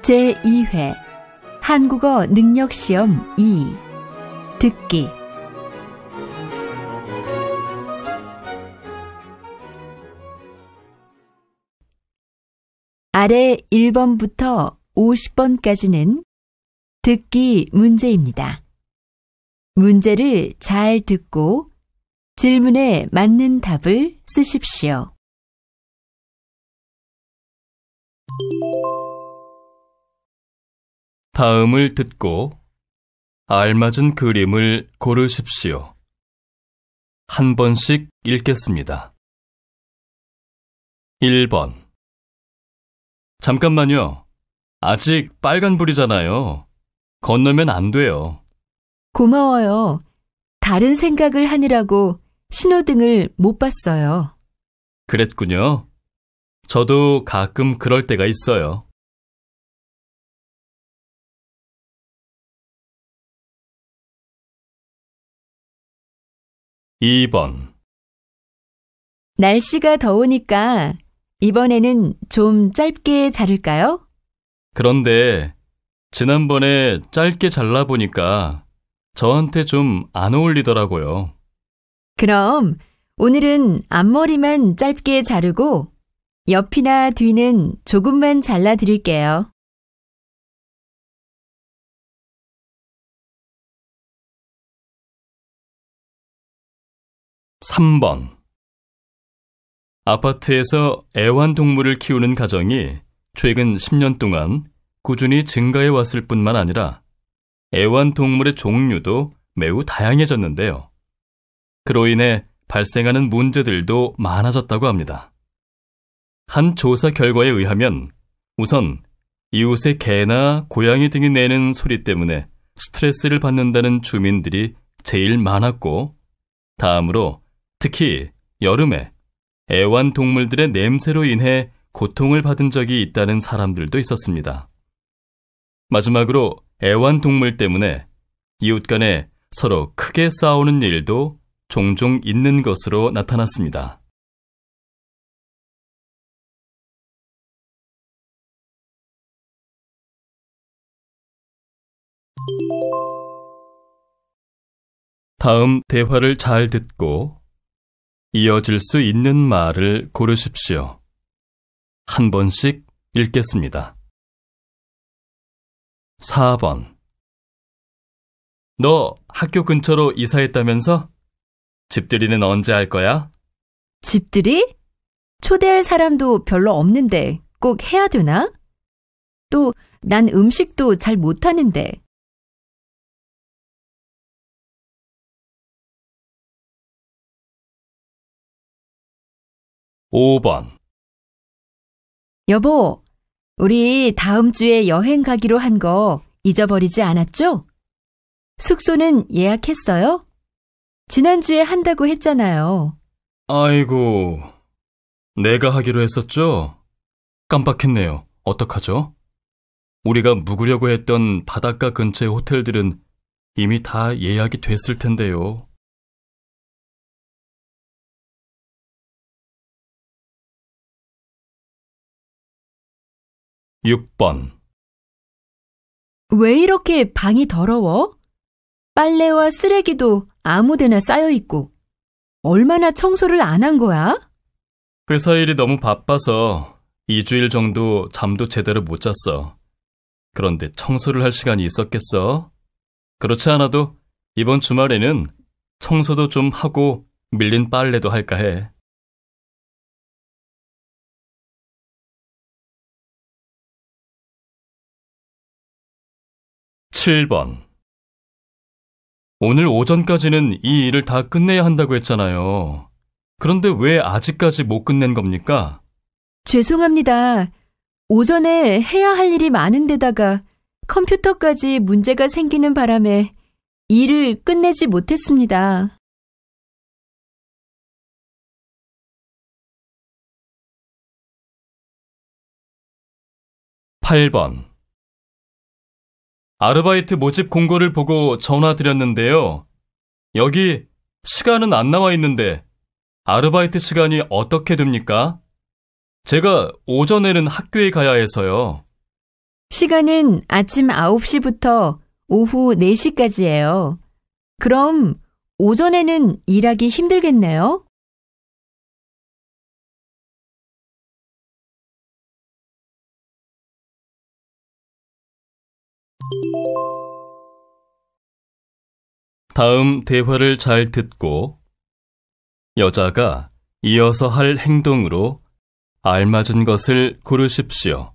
제2회 한국어 능력시험 2 듣기 아래 1번부터 50번까지는 듣기 문제입니다. 문제를 잘 듣고 질문에 맞는 답을 쓰십시오. 다음을 듣고 알맞은 그림을 고르십시오. 한 번씩 읽겠습니다. 1번. 잠깐만요. 아직 빨간불이잖아요. 건너면 안 돼요. 고마워요. 다른 생각을 하느라고 신호등을 못 봤어요. 그랬군요. 저도 가끔 그럴 때가 있어요. 2번. 날씨가 더우니까 이번에는 좀 짧게 자를까요? 그런데 지난번에 짧게 잘라보니까 저한테 좀 안 어울리더라고요. 그럼 오늘은 앞머리만 짧게 자르고 옆이나 뒤는 조금만 잘라드릴게요. 3번. 아파트에서 애완동물을 키우는 가정이 최근 10년 동안 꾸준히 증가해 왔을 뿐만 아니라 애완동물의 종류도 매우 다양해졌는데요. 그로 인해 발생하는 문제들도 많아졌다고 합니다. 한 조사 결과에 의하면 우선 이웃의 개나 고양이 등이 내는 소리 때문에 스트레스를 받는다는 주민들이 제일 많았고, 다음으로 특히 여름에 애완동물들의 냄새로 인해 고통을 받은 적이 있다는 사람들도 있었습니다. 마지막으로 애완동물 때문에 이웃 간에 서로 크게 싸우는 일도 종종 있는 것으로 나타났습니다. 다음 대화를 잘 듣고 이어질 수 있는 말을 고르십시오. 한 번씩 읽겠습니다. 4번. 너 학교 근처로 이사했다면서? 집들이는 언제 할 거야? 집들이? 초대할 사람도 별로 없는데 꼭 해야 되나? 또 난 음식도 잘 못하는데. 5번. 여보, 우리 다음 주에 여행 가기로 한 거 잊어버리지 않았죠? 숙소는 예약했어요? 지난주에 한다고 했잖아요. 아이고, 내가 하기로 했었죠? 깜빡했네요. 어떡하죠? 우리가 묵으려고 했던 바닷가 근처의 호텔들은 이미 다 예약이 됐을 텐데요. 6번. 왜 이렇게 방이 더러워? 빨래와 쓰레기도 아무데나 쌓여있고. 얼마나 청소를 안 한 거야? 회사 일이 너무 바빠서 2주일 정도 잠도 제대로 못 잤어. 그런데 청소를 할 시간이 있었겠어? 그렇지 않아도 이번 주말에는 청소도 좀 하고 밀린 빨래도 할까 해. 7번. 오늘 오전까지는 이 일을 다 끝내야 한다고 했잖아요. 그런데 왜 아직까지 못 끝낸 겁니까? 죄송합니다. 오전에 해야 할 일이 많은데다가 컴퓨터까지 문제가 생기는 바람에 일을 끝내지 못했습니다. 8번. 아르바이트 모집 공고를 보고 전화드렸는데요. 여기 시간은 안 나와 있는데 아르바이트 시간이 어떻게 됩니까? 제가 오전에는 학교에 가야 해서요. 시간은 아침 9시부터 오후 4시까지예요. 그럼 오전에는 일하기 힘들겠네요? 다음 대화를 잘 듣고 여자가 이어서 할 행동으로 알맞은 것을 고르십시오.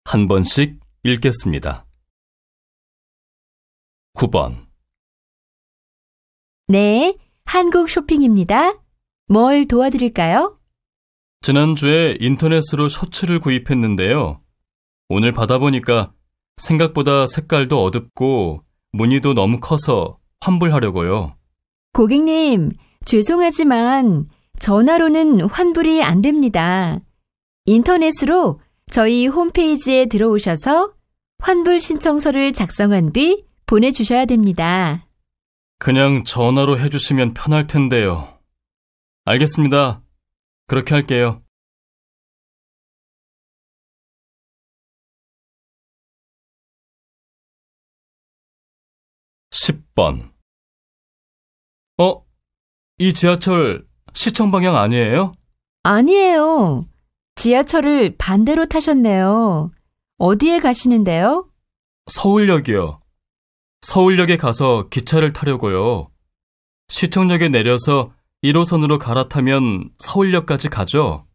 한 번씩 읽겠습니다. 9번. 네, 한국 쇼핑입니다. 뭘 도와드릴까요? 지난주에 인터넷으로 셔츠를 구입했는데요. 오늘 받아보니까 생각보다 색깔도 어둡고 무늬도 너무 커서 환불하려고요. 고객님, 죄송하지만 전화로는 환불이 안 됩니다. 인터넷으로 저희 홈페이지에 들어오셔서 환불 신청서를 작성한 뒤 보내주셔야 됩니다. 그냥 전화로 해주시면 편할 텐데요. 알겠습니다. 그렇게 할게요. 10번. 이 지하철 시청 방향 아니에요? 아니에요. 지하철을 반대로 타셨네요. 어디에 가시는데요? 서울역이요. 서울역에 가서 기차를 타려고요. 시청역에 내려서 1호선으로 갈아타면 서울역까지 가죠?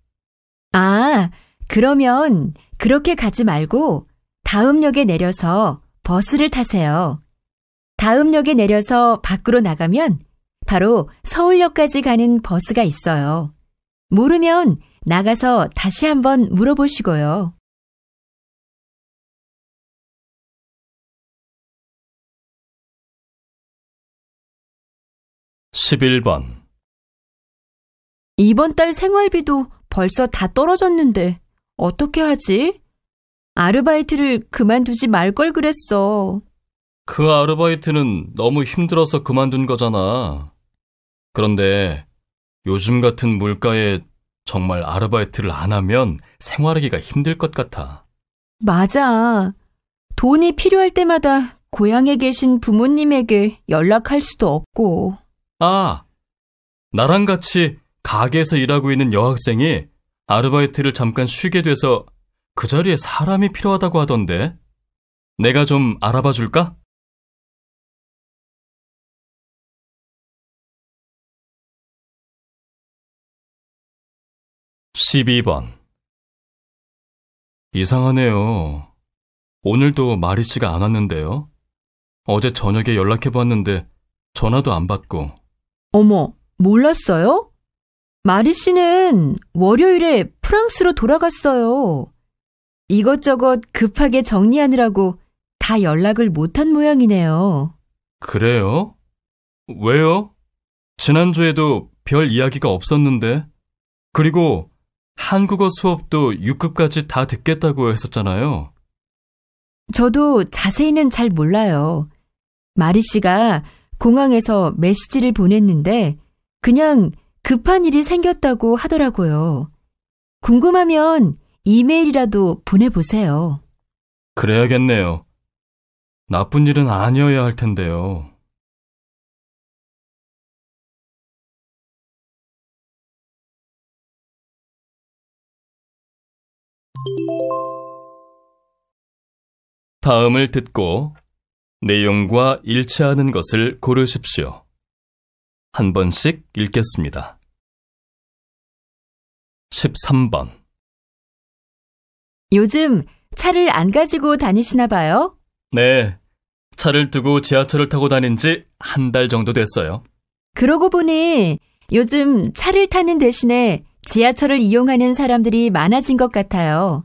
아, 그러면 그렇게 가지 말고 다음 역에 내려서 버스를 타세요. 다음 역에 내려서 밖으로 나가면 바로 서울역까지 가는 버스가 있어요. 모르면 나가서 다시 한번 물어보시고요. 11번. 이번 달 생활비도 벌써 다 떨어졌는데 어떻게 하지? 아르바이트를 그만두지 말 걸 그랬어. 그 아르바이트는 너무 힘들어서 그만둔 거잖아. 그런데 요즘 같은 물가에 정말 아르바이트를 안 하면 생활하기가 힘들 것 같아. 맞아. 돈이 필요할 때마다 고향에 계신 부모님에게 연락할 수도 없고. 아, 나랑 같이 가게에서 일하고 있는 여학생이 아르바이트를 잠깐 쉬게 돼서 그 자리에 사람이 필요하다고 하던데. 내가 좀 알아봐 줄까? 12번. 이상하네요. 오늘도 마리 씨가 안 왔는데요. 어제 저녁에 연락해봤는데 전화도 안 받고. 어머, 몰랐어요? 마리 씨는 월요일에 프랑스로 돌아갔어요. 이것저것 급하게 정리하느라고 다 연락을 못한 모양이네요. 그래요? 왜요? 지난주에도 별 이야기가 없었는데. 그리고 한국어 수업도 6급까지 다 듣겠다고 했었잖아요. 저도 자세히는 잘 몰라요. 마리 씨가 공항에서 메시지를 보냈는데 그냥 급한 일이 생겼다고 하더라고요. 궁금하면 이메일이라도 보내보세요. 그래야겠네요. 나쁜 일은 아니어야 할 텐데요. '다음을 듣고 내용과 일치하는 것을 고르십시오. 한 번씩 읽겠습니다. 13번. 요즘 차를 안 가지고 다니시나 봐요? 네, 차를 두고 지하철을 타고 다닌 지 한 달 정도 됐어요. 그러고 보니 요즘 차를 타는 대신에 지하철을 이용하는 사람들이 많아진 것 같아요.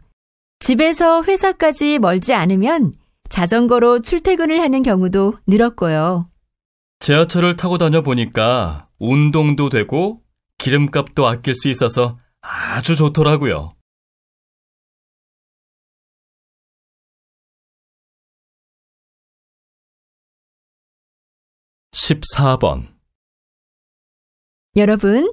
집에서 회사까지 멀지 않으면 자전거로 출퇴근을 하는 경우도 늘었고요. 지하철을 타고 다녀보니까 운동도 되고 기름값도 아낄 수 있어서 아주 좋더라고요. 14번. 여러분,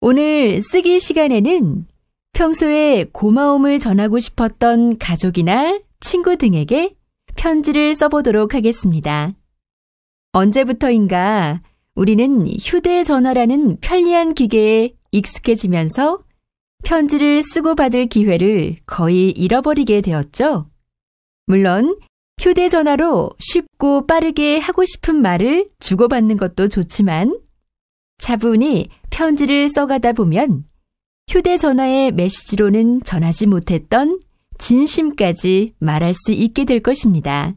오늘 쓰기 시간에는 평소에 고마움을 전하고 싶었던 가족이나 친구 등에게 편지를 써보도록 하겠습니다. 언제부터인가 우리는 휴대전화라는 편리한 기계에 익숙해지면서 편지를 쓰고 받을 기회를 거의 잃어버리게 되었죠. 물론 휴대전화로 쉽고 빠르게 하고 싶은 말을 주고받는 것도 좋지만 차분히 편지를 써가다 보면 휴대전화의 메시지로는 전하지 못했던 진심까지 말할 수 있게 될 것입니다.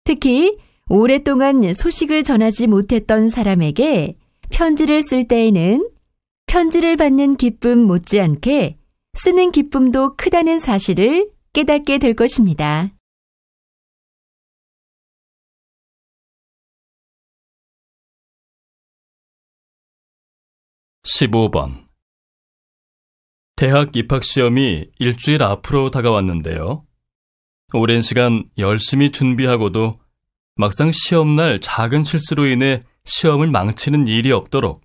특히 오랫동안 소식을 전하지 못했던 사람에게 편지를 쓸 때에는 편지를 받는 기쁨 못지않게 쓰는 기쁨도 크다는 사실을 깨닫게 될 것입니다. (15번) 대학 입학시험이 일주일 앞으로 다가왔는데요. 오랜 시간 열심히 준비하고도 막상 시험날 작은 실수로 인해 시험을 망치는 일이 없도록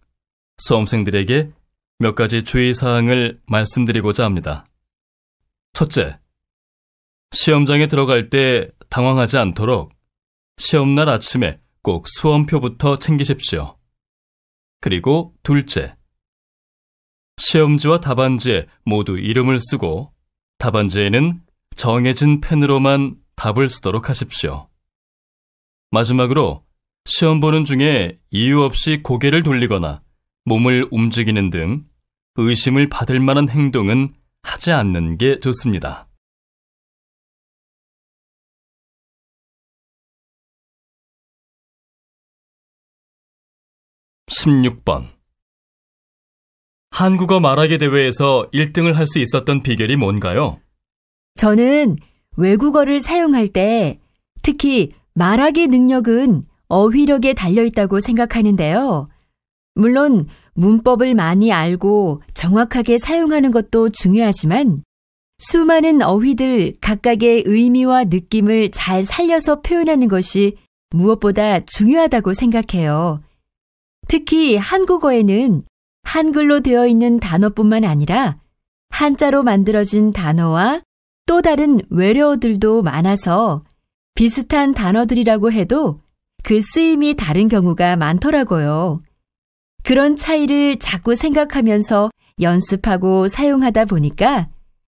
수험생들에게 몇 가지 주의사항을 말씀드리고자 합니다. 첫째, 시험장에 들어갈 때 당황하지 않도록 시험날 아침에 꼭 수험표부터 챙기십시오. 그리고 둘째, 시험지와 답안지에 모두 이름을 쓰고 답안지에는 정해진 펜으로만 답을 쓰도록 하십시오. 마지막으로 시험 보는 중에 이유 없이 고개를 돌리거나 몸을 움직이는 등 의심을 받을 만한 행동은 하지 않는 게 좋습니다. (16번) 한국어 말하기 대회에서 1등을 할 수 있었던 비결이 뭔가요? 저는 외국어를 사용할 때 특히 말하기 능력은 어휘력에 달려있다고 생각하는데요. 물론 문법을 많이 알고 정확하게 사용하는 것도 중요하지만 수많은 어휘들 각각의 의미와 느낌을 잘 살려서 표현하는 것이 무엇보다 중요하다고 생각해요. 특히 한국어에는 한글로 되어 있는 단어뿐만 아니라 한자로 만들어진 단어와 또 다른 외래어들도 많아서 비슷한 단어들이라고 해도 그 쓰임이 다른 경우가 많더라고요. 그런 차이를 자꾸 생각하면서 연습하고 사용하다 보니까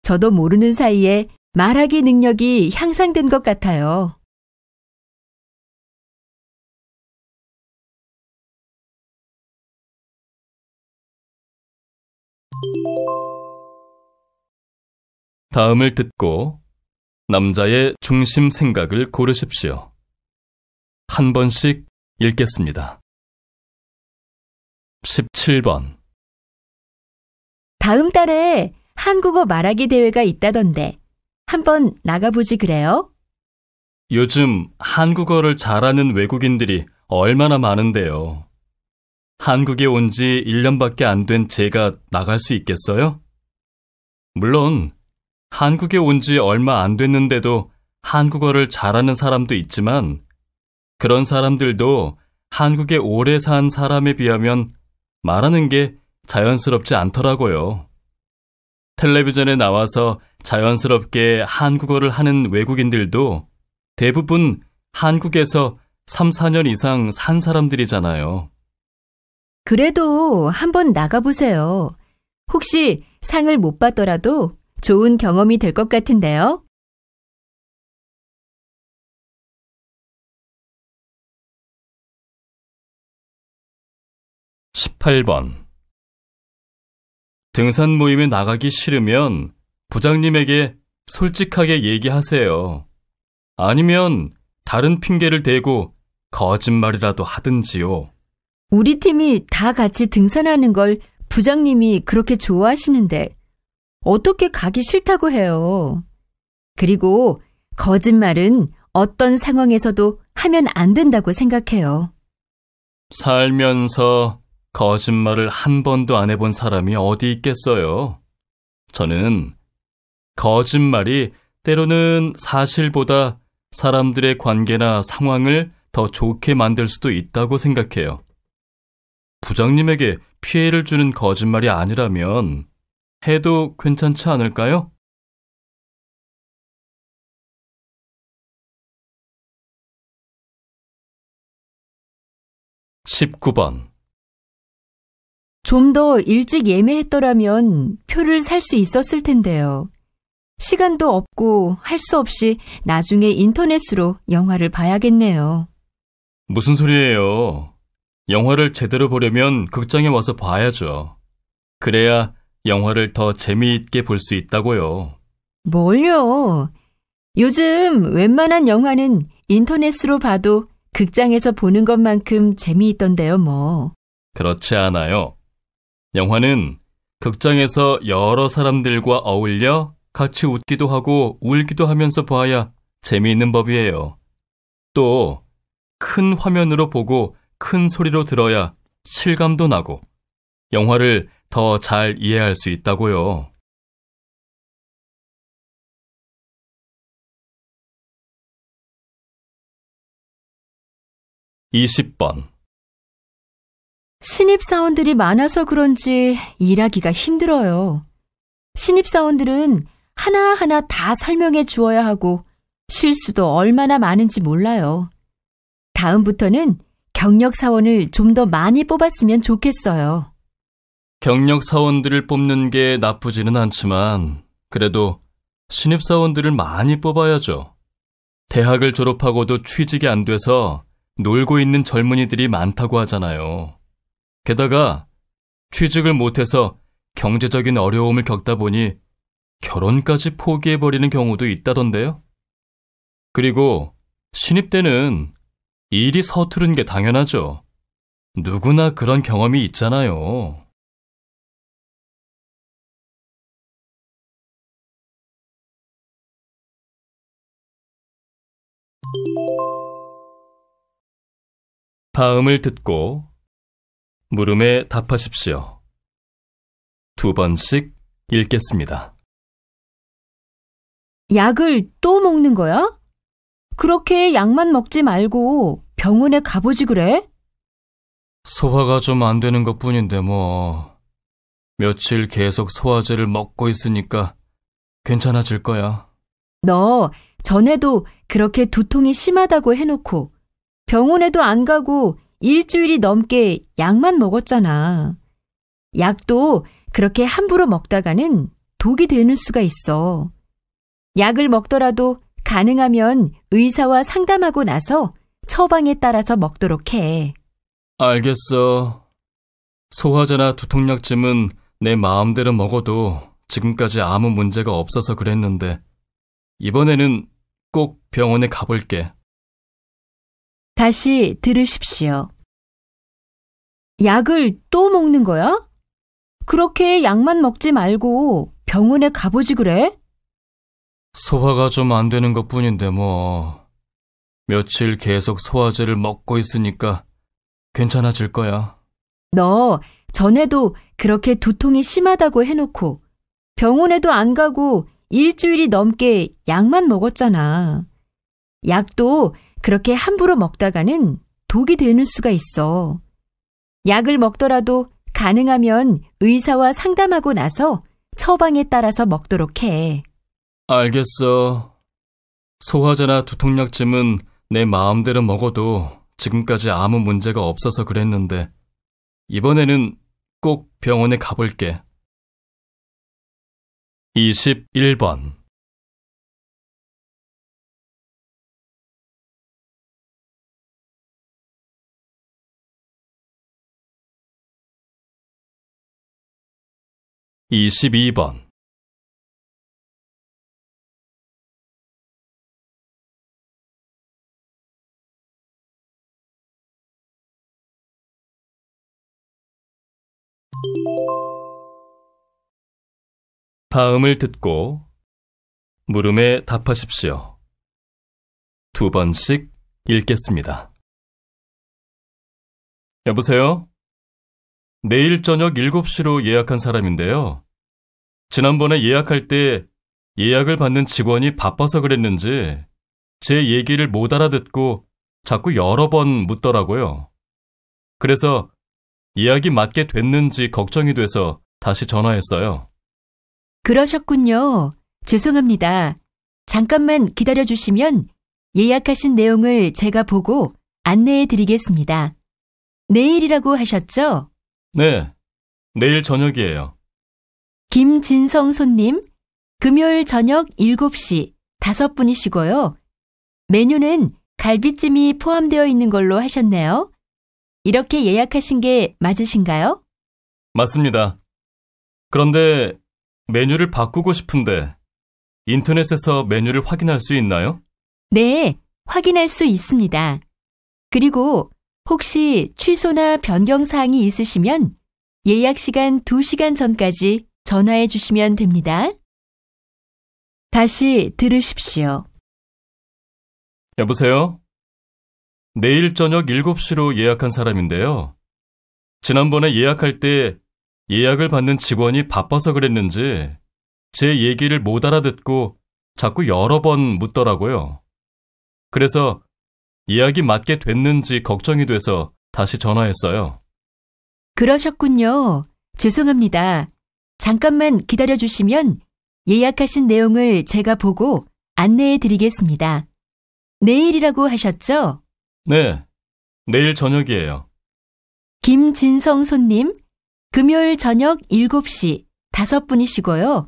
저도 모르는 사이에 말하기 능력이 향상된 것 같아요. 다음을 듣고 남자의 중심 생각을 고르십시오. 한 번씩 읽겠습니다. 17번 다음 달에 한국어 말하기 대회가 있다던데 한번 나가보지 그래요? 요즘 한국어를 잘하는 외국인들이 얼마나 많은데요. 한국에 온 지 1년밖에 안 된 제가 나갈 수 있겠어요? 물론 한국에 온 지 얼마 안 됐는데도 한국어를 잘하는 사람도 있지만 그런 사람들도 한국에 오래 산 사람에 비하면 말하는 게 자연스럽지 않더라고요. 텔레비전에 나와서 자연스럽게 한국어를 하는 외국인들도 대부분 한국에서 3, 4년 이상 산 사람들이잖아요. 그래도 한번 나가보세요. 혹시 상을 못 받더라도 좋은 경험이 될 것 같은데요. 18번 등산 모임에 나가기 싫으면 부장님에게 솔직하게 얘기하세요. 아니면 다른 핑계를 대고 거짓말이라도 하든지요. 우리 팀이 다 같이 등산하는 걸 부장님이 그렇게 좋아하시는데 어떻게 가기 싫다고 해요. 그리고 거짓말은 어떤 상황에서도 하면 안 된다고 생각해요. 살면서 거짓말을 한 번도 안 해본 사람이 어디 있겠어요. 저는 거짓말이 때로는 사실보다 사람들의 관계나 상황을 더 좋게 만들 수도 있다고 생각해요. 부장님에게 피해를 주는 거짓말이 아니라면 해도 괜찮지 않을까요? 19번. 좀 더 일찍 예매했더라면 표를 살 수 있었을 텐데요. 시간도 없고 할 수 없이 나중에 인터넷으로 영화를 봐야겠네요. 무슨 소리예요? 영화를 제대로 보려면 극장에 와서 봐야죠. 그래야 영화를 더 재미있게 볼 수 있다고요. 뭘요? 요즘 웬만한 영화는 인터넷으로 봐도 극장에서 보는 것만큼 재미있던데요, 뭐. 그렇지 않아요. 영화는 극장에서 여러 사람들과 어울려 같이 웃기도 하고 울기도 하면서 봐야 재미있는 법이에요. 또 큰 화면으로 보고 큰 소리로 들어야 실감도 나고 영화를 더 잘 이해할 수 있다고요. (20번) 신입사원들이 많아서 그런지 일하기가 힘들어요. 신입사원들은 하나하나 다 설명해 주어야 하고 실수도 얼마나 많은지 몰라요. 다음부터는 경력 사원을 좀 더 많이 뽑았으면 좋겠어요. 경력 사원들을 뽑는 게 나쁘지는 않지만 그래도 신입사원들을 많이 뽑아야죠. 대학을 졸업하고도 취직이 안 돼서 놀고 있는 젊은이들이 많다고 하잖아요. 게다가 취직을 못해서 경제적인 어려움을 겪다 보니 결혼까지 포기해버리는 경우도 있다던데요. 그리고 신입 때는 일이 서투른 게 당연하죠. 누구나 그런 경험이 있잖아요. 다음을 듣고 물음에 답하십시오. 2번씩 읽겠습니다. 약을 또 먹는 거야? 그렇게 약만 먹지 말고 병원에 가보지 그래? 소화가 좀 안 되는 것뿐인데 뭐. 며칠 계속 소화제를 먹고 있으니까 괜찮아질 거야. 너 전에도 그렇게 두통이 심하다고 해놓고 병원에도 안 가고 일주일이 넘게 약만 먹었잖아. 약도 그렇게 함부로 먹다가는 독이 되는 수가 있어. 약을 먹더라도 가능하면 의사와 상담하고 나서 처방에 따라서 먹도록 해. 알겠어. 소화제나 두통약쯤은 내 마음대로 먹어도 지금까지 아무 문제가 없어서 그랬는데 이번에는 꼭 병원에 가볼게. 다시 들으십시오. 약을 또 먹는 거야? 그렇게 약만 먹지 말고 병원에 가보지 그래? 소화가 좀 안 되는 것뿐인데 뭐. 며칠 계속 소화제를 먹고 있으니까 괜찮아질 거야. 너 전에도 그렇게 두통이 심하다고 해놓고 병원에도 안 가고 일주일이 넘게 약만 먹었잖아. 약도 그렇게 함부로 먹다가는 독이 되는 수가 있어. 약을 먹더라도 가능하면 의사와 상담하고 나서 처방에 따라서 먹도록 해. 알겠어. 소화제나 두통약쯤은 내 마음대로 먹어도 지금까지 아무 문제가 없어서 그랬는데 이번에는 꼭 병원에 가볼게. 21번. (22번) 다음을 듣고 물음에 답하십시오. 2번씩 읽겠습니다. 여보세요? 내일 저녁 7시로 예약한 사람인데요. 지난번에 예약할 때 예약을 받는 직원이 바빠서 그랬는지 제 얘기를 못 알아듣고 자꾸 여러 번 묻더라고요. 그래서 예약이 맞게 됐는지 걱정이 돼서 다시 전화했어요. 그러셨군요. 죄송합니다. 잠깐만 기다려주시면 예약하신 내용을 제가 보고 안내해 드리겠습니다. 내일이라고 하셨죠? 네, 내일 저녁이에요. 김진성 손님, 금요일 저녁 7시 5분이시고요. 메뉴는 갈비찜이 포함되어 있는 걸로 하셨네요. 이렇게 예약하신 게 맞으신가요? 맞습니다. 그런데 메뉴를 바꾸고 싶은데 인터넷에서 메뉴를 확인할 수 있나요? 네, 확인할 수 있습니다. 그리고 혹시 취소나 변경 사항이 있으시면 예약 시간 2시간 전까지 전화해 주시면 됩니다. 다시 들으십시오. 여보세요? 내일 저녁 7시로 예약한 사람인데요. 지난번에 예약할 때 예약을 받는 직원이 바빠서 그랬는지 제 얘기를 못 알아듣고 자꾸 여러 번 묻더라고요. 그래서 예약이 맞게 됐는지 걱정이 돼서 다시 전화했어요. 그러셨군요. 죄송합니다. 잠깐만 기다려 주시면 예약하신 내용을 제가 보고 안내해 드리겠습니다. 내일이라고 하셨죠? 네, 내일 저녁이에요. 김진성 손님, 금요일 저녁 7시 5분이시고요.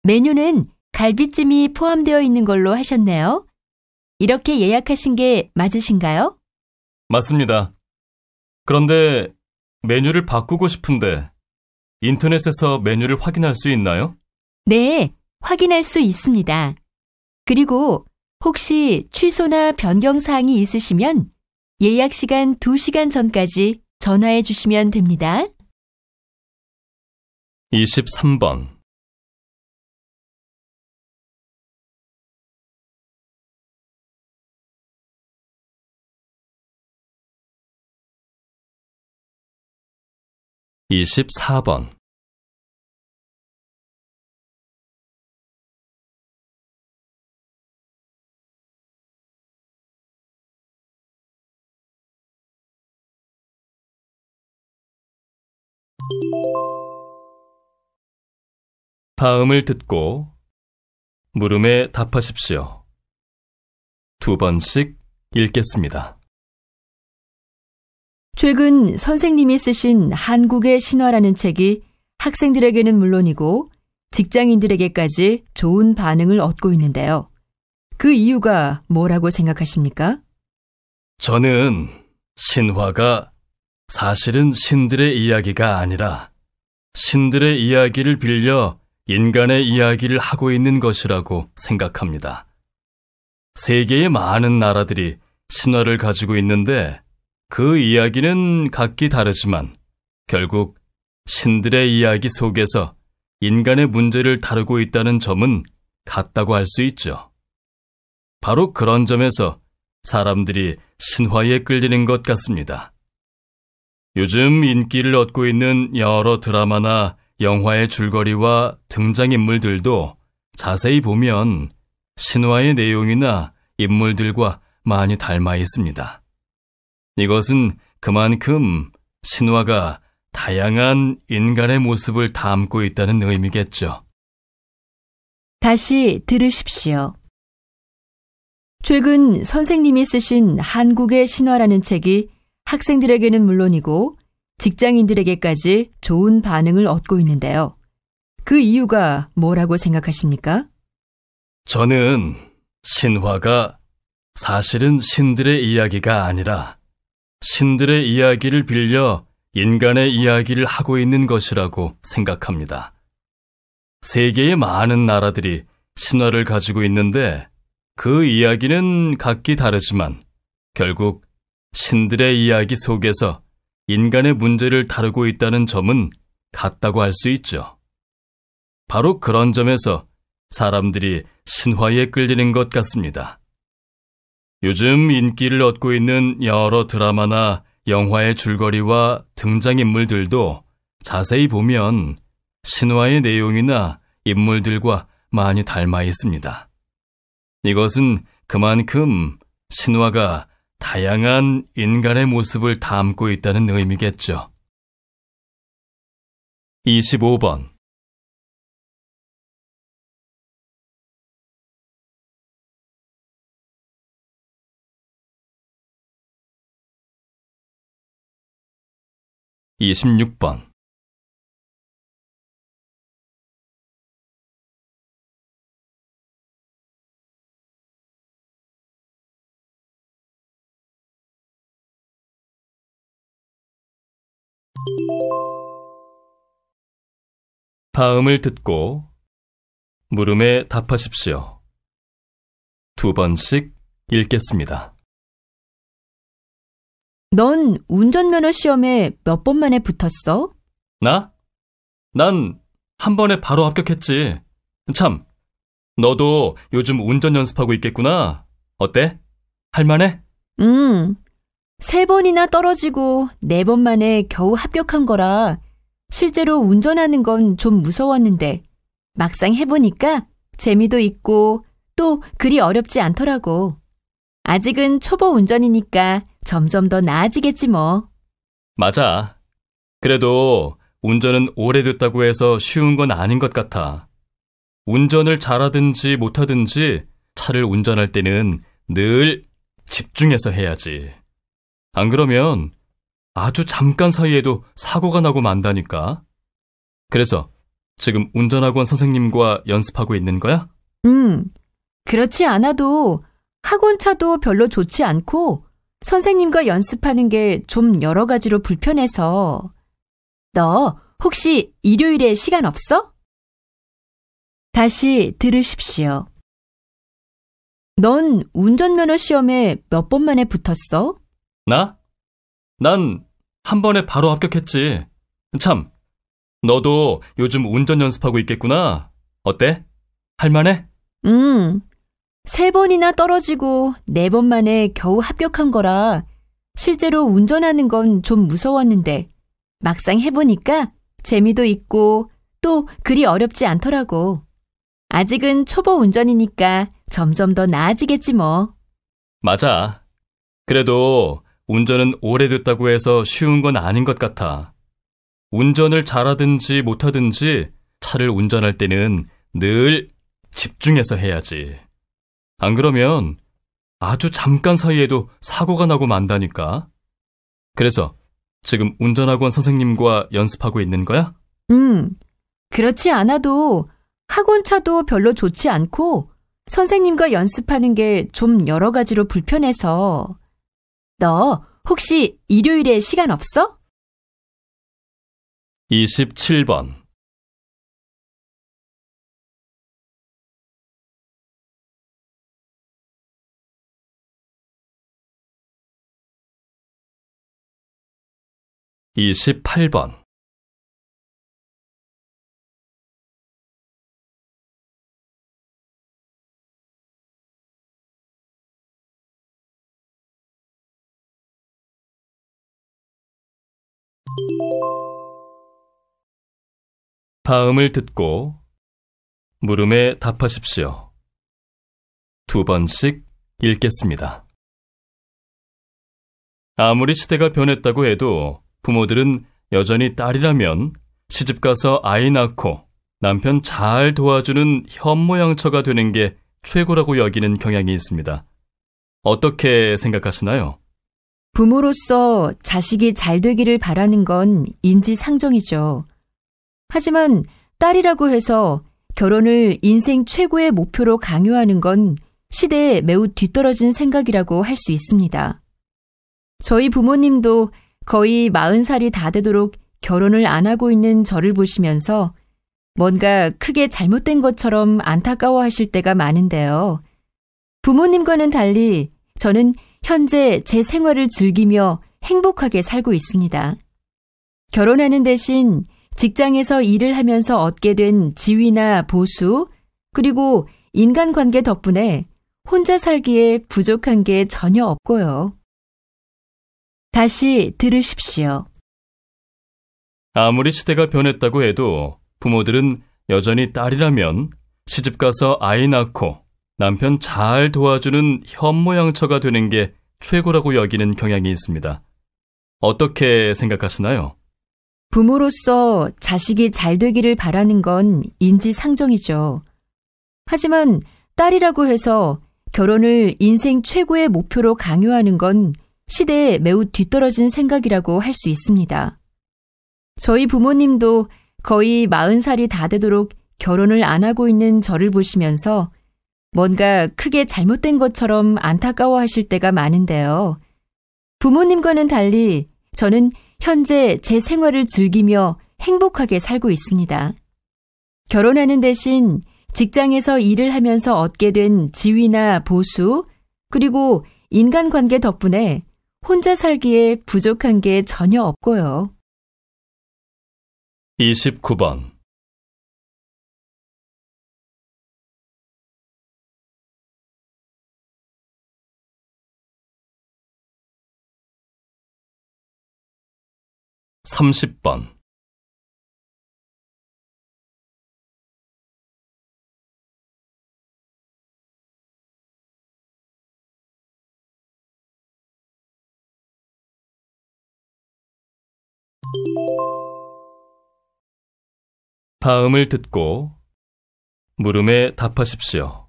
메뉴는 갈비찜이 포함되어 있는 걸로 하셨네요. 이렇게 예약하신 게 맞으신가요? 맞습니다. 그런데 메뉴를 바꾸고 싶은데 인터넷에서 메뉴를 확인할 수 있나요? 네, 확인할 수 있습니다. 그리고 혹시 취소나 변경 사항이 있으시면 예약 시간 2시간 전까지 전화해 주시면 됩니다. 23번. (24번) 다음을 듣고 물음에 답하십시오. 2번씩 읽겠습니다. 최근 선생님이 쓰신 한국의 신화라는 책이 학생들에게는 물론이고 직장인들에게까지 좋은 반응을 얻고 있는데요. 그 이유가 뭐라고 생각하십니까? 저는 신화가 사실은 신들의 이야기가 아니라 신들의 이야기를 빌려 인간의 이야기를 하고 있는 것이라고 생각합니다. 세계의 많은 나라들이 신화를 가지고 있는데 그 이야기는 각기 다르지만 결국 신들의 이야기 속에서 인간의 문제를 다루고 있다는 점은 같다고 할 수 있죠. 바로 그런 점에서 사람들이 신화에 끌리는 것 같습니다. 요즘 인기를 얻고 있는 여러 드라마나 영화의 줄거리와 등장인물들도 자세히 보면 신화의 내용이나 인물들과 많이 닮아 있습니다. 이것은 그만큼 신화가 다양한 인간의 모습을 담고 있다는 의미겠죠. 다시 들으십시오. 최근 선생님이 쓰신 한국의 신화라는 책이 학생들에게는 물론이고 직장인들에게까지 좋은 반응을 얻고 있는데요. 그 이유가 뭐라고 생각하십니까? 저는 신화가 사실은 신들의 이야기가 아니라 신들의 이야기를 빌려 인간의 이야기를 하고 있는 것이라고 생각합니다. 세계의 많은 나라들이 신화를 가지고 있는데 그 이야기는 각기 다르지만 결국 신들의 이야기 속에서 인간의 문제를 다루고 있다는 점은 같다고 할 수 있죠. 바로 그런 점에서 사람들이 신화에 끌리는 것 같습니다. 요즘 인기를 얻고 있는 여러 드라마나 영화의 줄거리와 등장인물들도 자세히 보면 신화의 내용이나 인물들과 많이 닮아 있습니다. 이것은 그만큼 신화가 다양한 인간의 모습을 담고 있다는 의미겠죠. 25번. 26번. 다음을 듣고 물음에 답하십시오. 2번씩 읽겠습니다. 넌 운전면허 시험에 몇 번 만에 붙었어? 나? 난 한 번에 바로 합격했지. 참, 너도 요즘 운전 연습하고 있겠구나. 어때? 할만해? 3번이나 떨어지고 4번 만에 겨우 합격한 거라 실제로 운전하는 건 좀 무서웠는데 막상 해보니까 재미도 있고 또 그리 어렵지 않더라고. 아직은 초보 운전이니까 점점 더 나아지겠지 뭐. 맞아. 그래도 운전은 오래됐다고 해서 쉬운 건 아닌 것 같아. 운전을 잘하든지 못하든지 차를 운전할 때는 늘 집중해서 해야지. 안 그러면 아주 잠깐 사이에도 사고가 나고 만다니까. 그래서 지금 운전학원 선생님과 연습하고 있는 거야? 그렇지 않아도 학원차도 별로 좋지 않고 선생님과 연습하는 게 좀 여러 가지로 불편해서. 너 혹시 일요일에 시간 없어? 다시 들으십시오. 넌 운전면허 시험에 몇 번 만에 붙었어? 나? 난 한 번에 바로 합격했지. 참, 너도 요즘 운전 연습하고 있겠구나. 어때? 할만해? 3번이나 떨어지고 4번 만에 겨우 합격한 거라 실제로 운전하는 건 좀 무서웠는데 막상 해보니까 재미도 있고 또 그리 어렵지 않더라고. 아직은 초보 운전이니까 점점 더 나아지겠지 뭐. 맞아. 그래도 운전은 오래됐다고 해서 쉬운 건 아닌 것 같아. 운전을 잘하든지 못하든지 차를 운전할 때는 늘 집중해서 해야지. 안 그러면 아주 잠깐 사이에도 사고가 나고 만다니까. 그래서 지금 운전학원 선생님과 연습하고 있는 거야? 그렇지 않아도 학원차도 별로 좋지 않고 선생님과 연습하는 게 좀 여러 가지로 불편해서. 너 혹시 일요일에 시간 없어? 27번. (28번) 다음을 듣고 물음에 답하십시오. 2번씩 읽겠습니다. 아무리 시대가 변했다고 해도 부모들은 여전히 딸이라면 시집가서 아이 낳고 남편 잘 도와주는 현모양처가 되는 게 최고라고 여기는 경향이 있습니다. 어떻게 생각하시나요? 부모로서 자식이 잘 되기를 바라는 건 인지상정이죠. 하지만 딸이라고 해서 결혼을 인생 최고의 목표로 강요하는 건 시대에 매우 뒤떨어진 생각이라고 할 수 있습니다. 저희 부모님도 거의 40살이 다 되도록 결혼을 안 하고 있는 저를 보시면서 뭔가 크게 잘못된 것처럼 안타까워하실 때가 많은데요. 부모님과는 달리 저는 현재 제 생활을 즐기며 행복하게 살고 있습니다. 결혼하는 대신 직장에서 일을 하면서 얻게 된 지위나 보수, 그리고 인간관계 덕분에 혼자 살기에 부족한 게 전혀 없고요. 다시 들으십시오. 아무리 시대가 변했다고 해도 부모들은 여전히 딸이라면 시집가서 아이 낳고 남편 잘 도와주는 현모양처가 되는 게 최고라고 여기는 경향이 있습니다. 어떻게 생각하시나요? 부모로서 자식이 잘 되기를 바라는 건 인지상정이죠. 하지만 딸이라고 해서 결혼을 인생 최고의 목표로 강요하는 건 시대에 매우 뒤떨어진 생각이라고 할 수 있습니다. 저희 부모님도 거의 40살이 다 되도록 결혼을 안 하고 있는 저를 보시면서 뭔가 크게 잘못된 것처럼 안타까워하실 때가 많은데요. 부모님과는 달리 저는 현재 제 생활을 즐기며 행복하게 살고 있습니다. 결혼하는 대신 직장에서 일을 하면서 얻게 된 지위나 보수, 그리고 인간관계 덕분에 혼자 살기에 부족한 게 전혀 없고요. 29번. (30번) '다음을 듣고 물음에 답하십시오.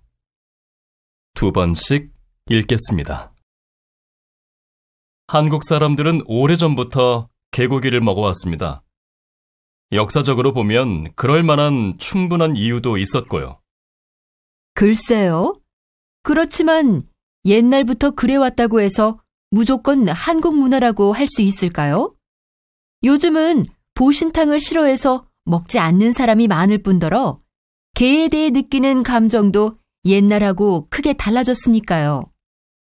2번씩 읽겠습니다. 한국 사람들은 오래전부터 개고기를 먹어왔습니다. 역사적으로 보면 그럴 만한 충분한 이유도 있었고요. 글쎄요. 그렇지만 옛날부터 그래왔다고 해서 무조건 한국 문화라고 할 수 있을까요? 요즘은 보신탕을 싫어해서 먹지 않는 사람이 많을 뿐더러 게에 대해 느끼는 감정도 옛날하고 크게 달라졌으니까요.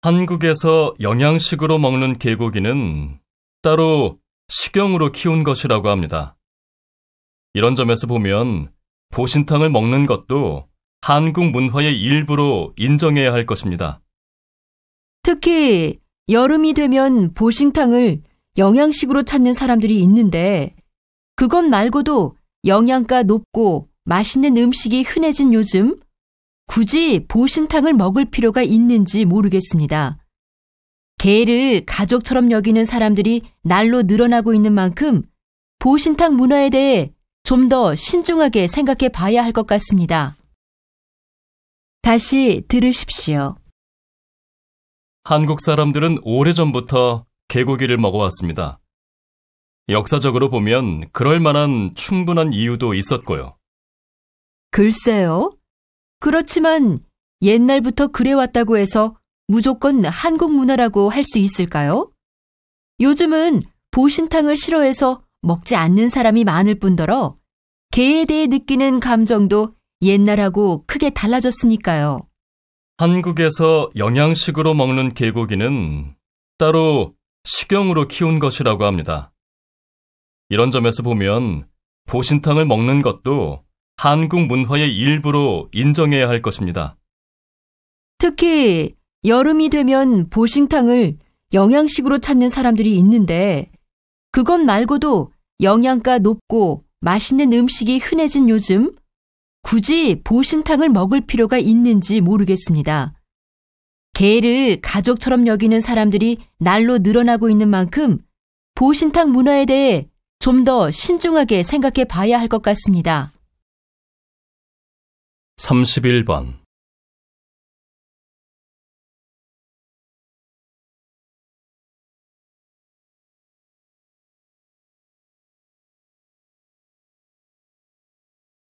한국에서 영양식으로 먹는 개고기는 따로 식용으로 키운 것이라고 합니다. 이런 점에서 보면 보신탕을 먹는 것도 한국 문화의 일부로 인정해야 할 것입니다. 특히 여름이 되면 보신탕을 영양식으로 찾는 사람들이 있는데 그것 말고도 영양가 높고 맛있는 음식이 흔해진 요즘 굳이 보신탕을 먹을 필요가 있는지 모르겠습니다. 게를 가족처럼 여기는 사람들이 날로 늘어나고 있는 만큼 보신탕 문화에 대해 좀 더 신중하게 생각해 봐야 할 것 같습니다. 다시 들으십시오. 한국 사람들은 오래전부터 개고기를 먹어왔습니다. 역사적으로 보면 그럴 만한 충분한 이유도 있었고요. 글쎄요. 그렇지만 옛날부터 그래왔다고 해서 무조건 한국 문화라고 할 수 있을까요? 요즘은 보신탕을 싫어해서 먹지 않는 사람이 많을 뿐더러 게에 대해 느끼는 감정도 옛날하고 크게 달라졌으니까요. 한국에서 영양식으로 먹는 개고기는 따로 식용으로 키운 것이라고 합니다. 이런 점에서 보면 보신탕을 먹는 것도 한국 문화의 일부로 인정해야 할 것입니다. 특히 여름이 되면 보신탕을 영양식으로 찾는 사람들이 있는데 그것 말고도 영양가 높고 맛있는 음식이 흔해진 요즘 굳이 보신탕을 먹을 필요가 있는지 모르겠습니다. 게를 가족처럼 여기는 사람들이 날로 늘어나고 있는 만큼 보신탕 문화에 대해 좀 더 신중하게 생각해 봐야 할 것 같습니다. 31번.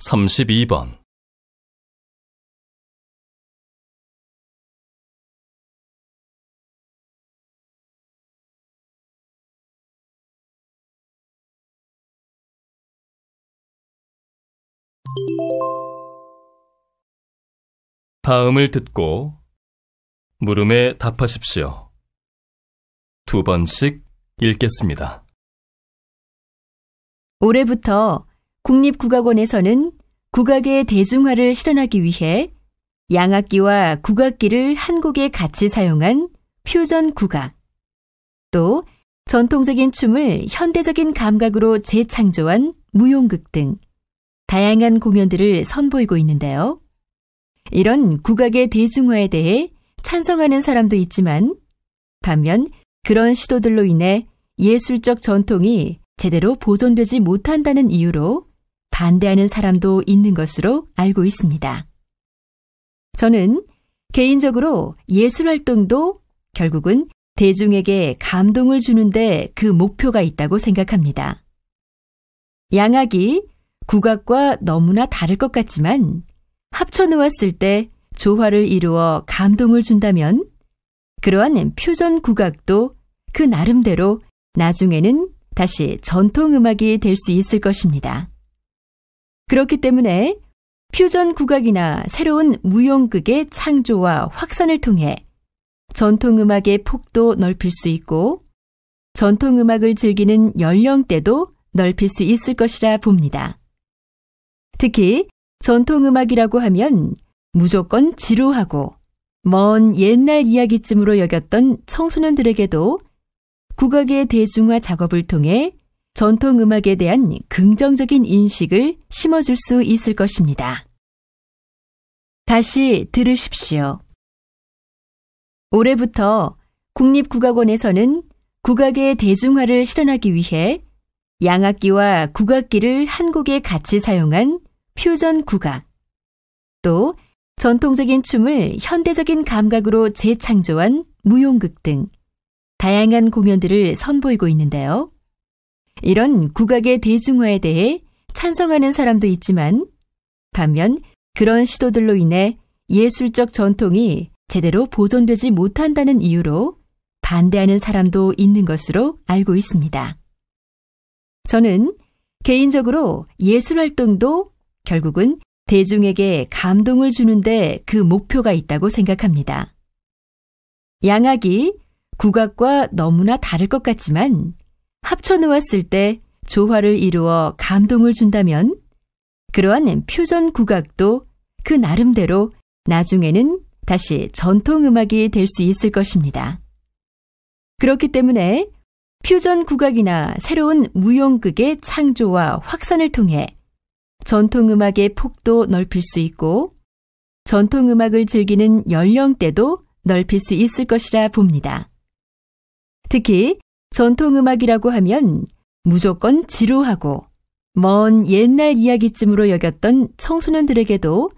32번. '다음을 듣고 물음에 답하십시오. 2번씩 읽겠습니다. 올해부터 국립국악원에서는 국악의 대중화를 실현하기 위해 양악기와 국악기를 한 곡에 같이 사용한 퓨전 국악, 또 전통적인 춤을 현대적인 감각으로 재창조한 무용극 등 다양한 공연들을 선보이고 있는데요. 이런 국악의 대중화에 대해 찬성하는 사람도 있지만 반면 그런 시도들로 인해 예술적 전통이 제대로 보존되지 못한다는 이유로 반대하는 사람도 있는 것으로 알고 있습니다. 저는 개인적으로 예술 활동도 결국은 대중에게 감동을 주는데 그 목표가 있다고 생각합니다. 양악이 국악과 너무나 다를 것 같지만 합쳐놓았을 때 조화를 이루어 감동을 준다면 그러한 퓨전 국악도 그 나름대로 나중에는 다시 전통음악이 될 수 있을 것입니다. 그렇기 때문에 퓨전 국악이나 새로운 무용극의 창조와 확산을 통해 전통음악의 폭도 넓힐 수 있고 전통음악을 즐기는 연령대도 넓힐 수 있을 것이라 봅니다. 특히 전통음악이라고 하면 무조건 지루하고 먼 옛날 이야기쯤으로 여겼던 청소년들에게도 국악의 대중화 작업을 통해 전통음악에 대한 긍정적인 인식을 심어줄 수 있을 것입니다. 다시 들으십시오. 올해부터 국립국악원에서는 국악의 대중화를 실현하기 위해 양악기와 국악기를 한 곡에 같이 사용한 퓨전 국악, 또 전통적인 춤을 현대적인 감각으로 재창조한 무용극 등 다양한 공연들을 선보이고 있는데요. 이런 국악의 대중화에 대해 찬성하는 사람도 있지만 반면 그런 시도들로 인해 예술적 전통이 제대로 보존되지 못한다는 이유로 반대하는 사람도 있는 것으로 알고 있습니다. 저는 개인적으로 예술 활동도 결국은 대중에게 감동을 주는데 그 목표가 있다고 생각합니다. 양악이 국악과 너무나 다를 것 같지만 합쳐놓았을 때 조화를 이루어 감동을 준다면 그러한 퓨전 국악도 그 나름대로 나중에는 다시 전통음악이 될 수 있을 것입니다. 그렇기 때문에 퓨전 국악이나 새로운 무용극의 창조와 확산을 통해 전통음악의 폭도 넓힐 수 있고 전통음악을 즐기는 연령대도 넓힐 수 있을 것이라 봅니다. 특히 전통음악이라고 하면 무조건 지루하고 먼 옛날 이야기쯤으로 여겼던 청소년들에게도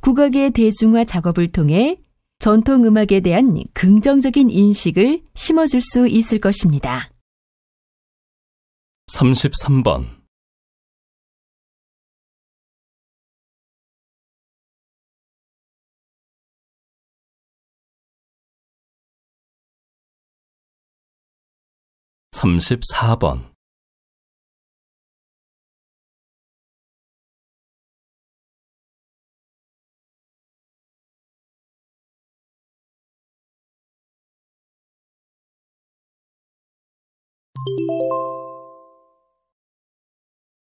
국악의 대중화 작업을 통해 전통음악에 대한 긍정적인 인식을 심어줄 수 있을 것입니다. 33번 34번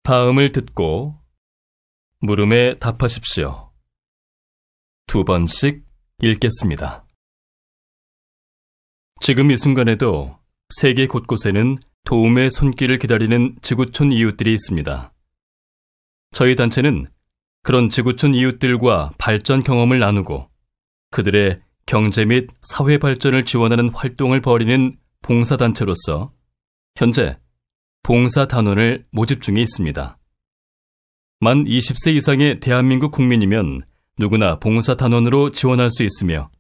다음을 듣고 물음에 답하십시오. 2번씩 읽겠습니다. 지금 이 순간에도 세계 곳곳에는 도움의 손길을 기다리는 지구촌 이웃들이 있습니다. 저희 단체는 그런 지구촌 이웃들과 발전 경험을 나누고 그들의 경제 및 사회 발전을 지원하는 활동을 벌이는 봉사단체로서 현재 봉사단원을 모집 중에 있습니다. 만 20세 이상의 대한민국 국민이면 누구나 봉사단원으로 지원할 수 있으며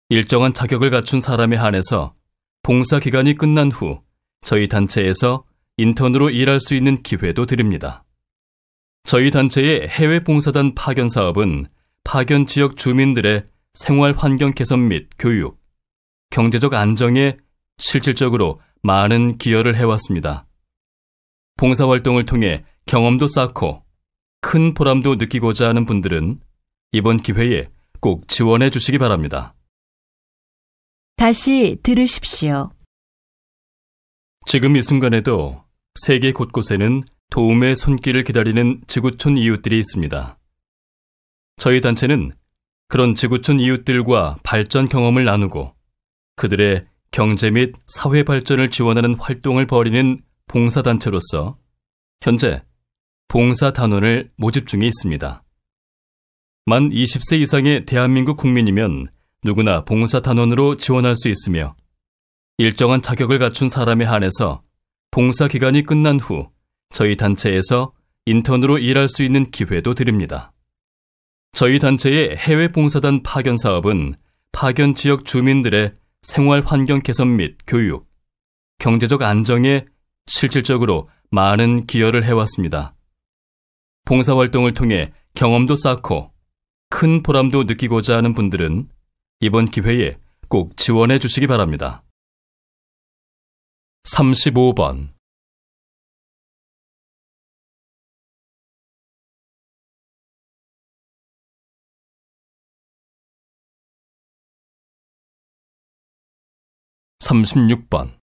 일정한 자격을 갖춘 사람에 한해서 봉사 기간이 끝난 후 저희 단체에서 인턴으로 일할 수 있는 기회도 드립니다. 저희 단체의 해외 봉사단 파견 사업은 파견 지역 주민들의 생활 환경 개선 및 교육, 경제적 안정에 실질적으로 많은 기여를 해왔습니다. 봉사활동을 통해 경험도 쌓고 큰 보람도 느끼고자 하는 분들은 이번 기회에 꼭 지원해 주시기 바랍니다. 다시 들으십시오. 지금 이 순간에도 세계 곳곳에는 도움의 손길을 기다리는 지구촌 이웃들이 있습니다. 저희 단체는 그런 지구촌 이웃들과 발전 경험을 나누고 그들의 경제 및 사회 발전을 지원하는 활동을 벌이는 봉사단체로서 현재 봉사단원을 모집 중에 있습니다. 만 20세 이상의 대한민국 국민이면 누구나 봉사단원으로 지원할 수 있으며 일정한 자격을 갖춘 사람에 한해서 봉사 기간이 끝난 후 저희 단체에서 인턴으로 일할 수 있는 기회도 드립니다. 저희 단체의 해외 봉사단 파견 사업은 파견 지역 주민들의 생활 환경 개선 및 교육, 경제적 안정에 실질적으로 많은 기여를 해왔습니다. 봉사활동을 통해 경험도 쌓고 큰 보람도 느끼고자 하는 분들은 이번 기회에 꼭 지원해 주시기 바랍니다. 35번 36번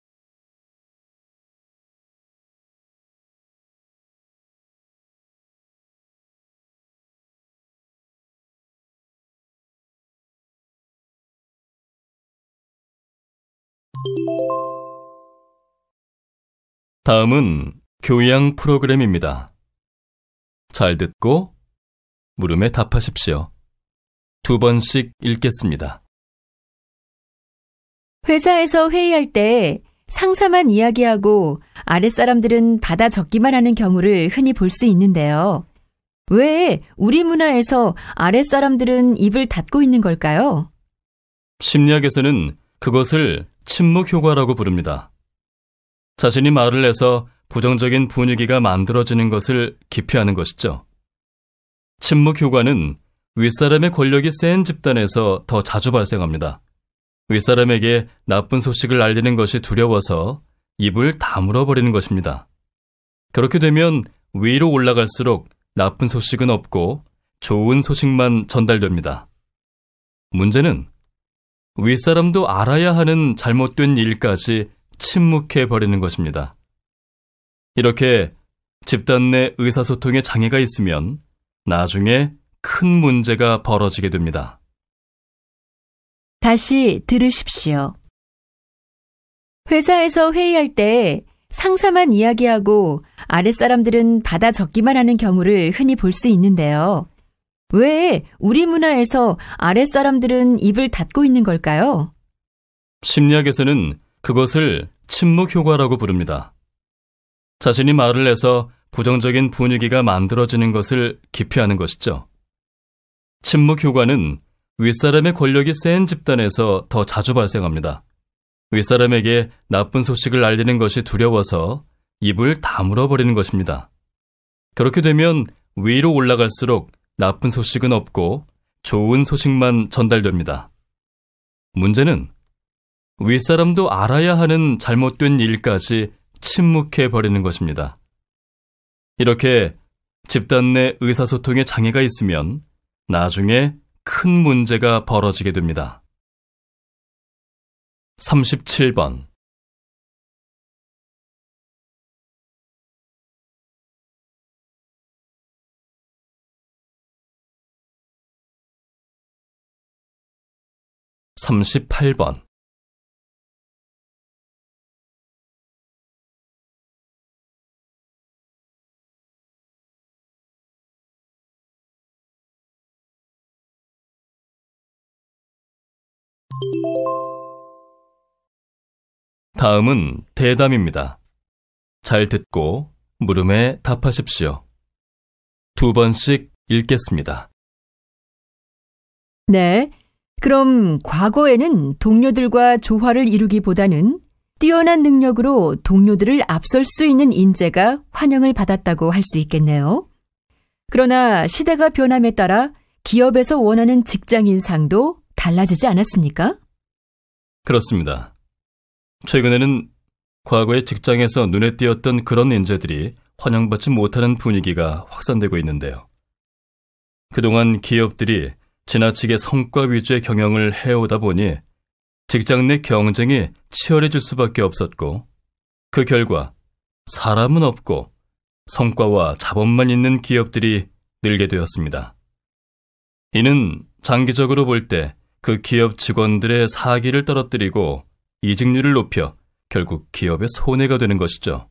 '다음은 교양 프로그램입니다. 잘 듣고 물음에 답하십시오. 2번씩 읽겠습니다. 회사에서 회의할 때 상사만 이야기하고 아랫사람들은 받아 적기만 하는 경우를 흔히 볼 수 있는데요. 왜 우리 문화에서 아랫사람들은 입을 닫고 있는 걸까요? 심리학에서는 그것을 침묵 효과라고 부릅니다. 자신이 말을 해서 부정적인 분위기가 만들어지는 것을 기피하는 것이죠. 침묵 효과는 윗사람의 권력이 센 집단에서 더 자주 발생합니다. 윗사람에게 나쁜 소식을 알리는 것이 두려워서 입을 다물어버리는 것입니다. 그렇게 되면 위로 올라갈수록 나쁜 소식은 없고 좋은 소식만 전달됩니다. 문제는 윗사람도 알아야 하는 잘못된 일까지 침묵해버리는 것입니다. 이렇게 집단 내 의사소통에 장애가 있으면 나중에 큰 문제가 벌어지게 됩니다. 다시 들으십시오. 회사에서 회의할 때 상사만 이야기하고 아랫사람들은 받아 적기만 하는 경우를 흔히 볼 수 있는데요. 왜 우리 문화에서 아랫사람들은 입을 닫고 있는 걸까요? 심리학에서는 그것을 침묵 효과라고 부릅니다. 자신이 말을 해서 부정적인 분위기가 만들어지는 것을 기피하는 것이죠. 침묵 효과는 윗사람의 권력이 센 집단에서 더 자주 발생합니다. 윗사람에게 나쁜 소식을 알리는 것이 두려워서 입을 다물어버리는 것입니다. 그렇게 되면 위로 올라갈수록 나쁜 소식은 없고 좋은 소식만 전달됩니다. 문제는 윗사람도 알아야 하는 잘못된 일까지 침묵해버리는 것입니다. 이렇게 집단 내 의사소통에 장애가 있으면 나중에 큰 문제가 벌어지게 됩니다. 37번 38번 '다음은 대담입니다. 잘 듣고 물음에 답하십시오. 2번씩 읽겠습니다. 네. 그럼 과거에는 동료들과 조화를 이루기보다는 뛰어난 능력으로 동료들을 앞설 수 있는 인재가 환영을 받았다고 할 수 있겠네요. 그러나 시대가 변함에 따라 기업에서 원하는 직장인상도 달라지지 않았습니까? 그렇습니다. 최근에는 과거의 직장에서 눈에 띄었던 그런 인재들이 환영받지 못하는 분위기가 확산되고 있는데요. 그동안 기업들이 지나치게 성과 위주의 경영을 해오다 보니 직장 내 경쟁이 치열해질 수밖에 없었고, 그 결과 사람은 없고 성과와 자본만 있는 기업들이 늘게 되었습니다. 이는 장기적으로 볼 때 그 기업 직원들의 사기를 떨어뜨리고 이직률을 높여 결국 기업의 손해가 되는 것이죠.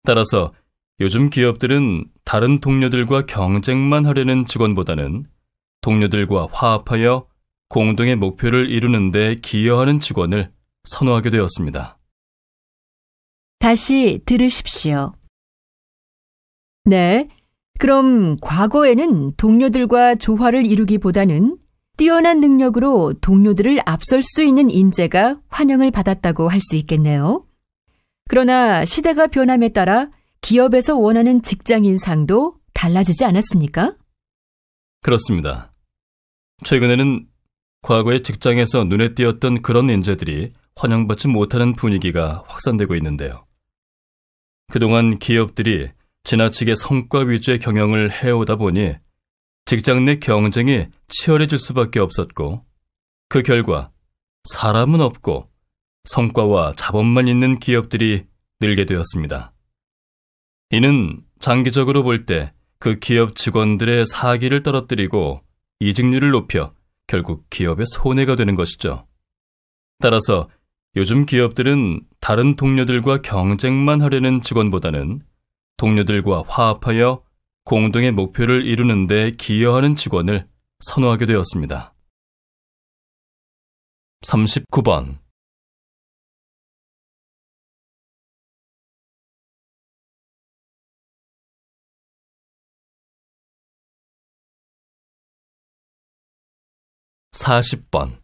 따라서 요즘 기업들은 다른 동료들과 경쟁만 하려는 직원보다는 동료들과 화합하여 공동의 목표를 이루는 데 기여하는 직원을 선호하게 되었습니다. 다시 들으십시오. 네. 그럼 과거에는 동료들과 조화를 이루기보다는 뛰어난 능력으로 동료들을 앞설 수 있는 인재가 환영을 받았다고 할 수 있겠네요. 그러나 시대가 변함에 따라 기업에서 원하는 직장인상도 달라지지 않았습니까? 그렇습니다. 최근에는 과거의 직장에서 눈에 띄었던 그런 인재들이 환영받지 못하는 분위기가 확산되고 있는데요. 그동안 기업들이 지나치게 성과 위주의 경영을 해오다 보니 직장 내 경쟁이 치열해질 수밖에 없었고, 그 결과 사람은 없고 성과와 자본만 있는 기업들이 늘게 되었습니다. 이는 장기적으로 볼 때 그 기업 직원들의 사기를 떨어뜨리고 이직률을 높여 결국 기업의 손해가 되는 것이죠. 따라서 요즘 기업들은 다른 동료들과 경쟁만 하려는 직원보다는 동료들과 화합하여 공동의 목표를 이루는 데 기여하는 직원을 선호하게 되었습니다. 39번. (40번)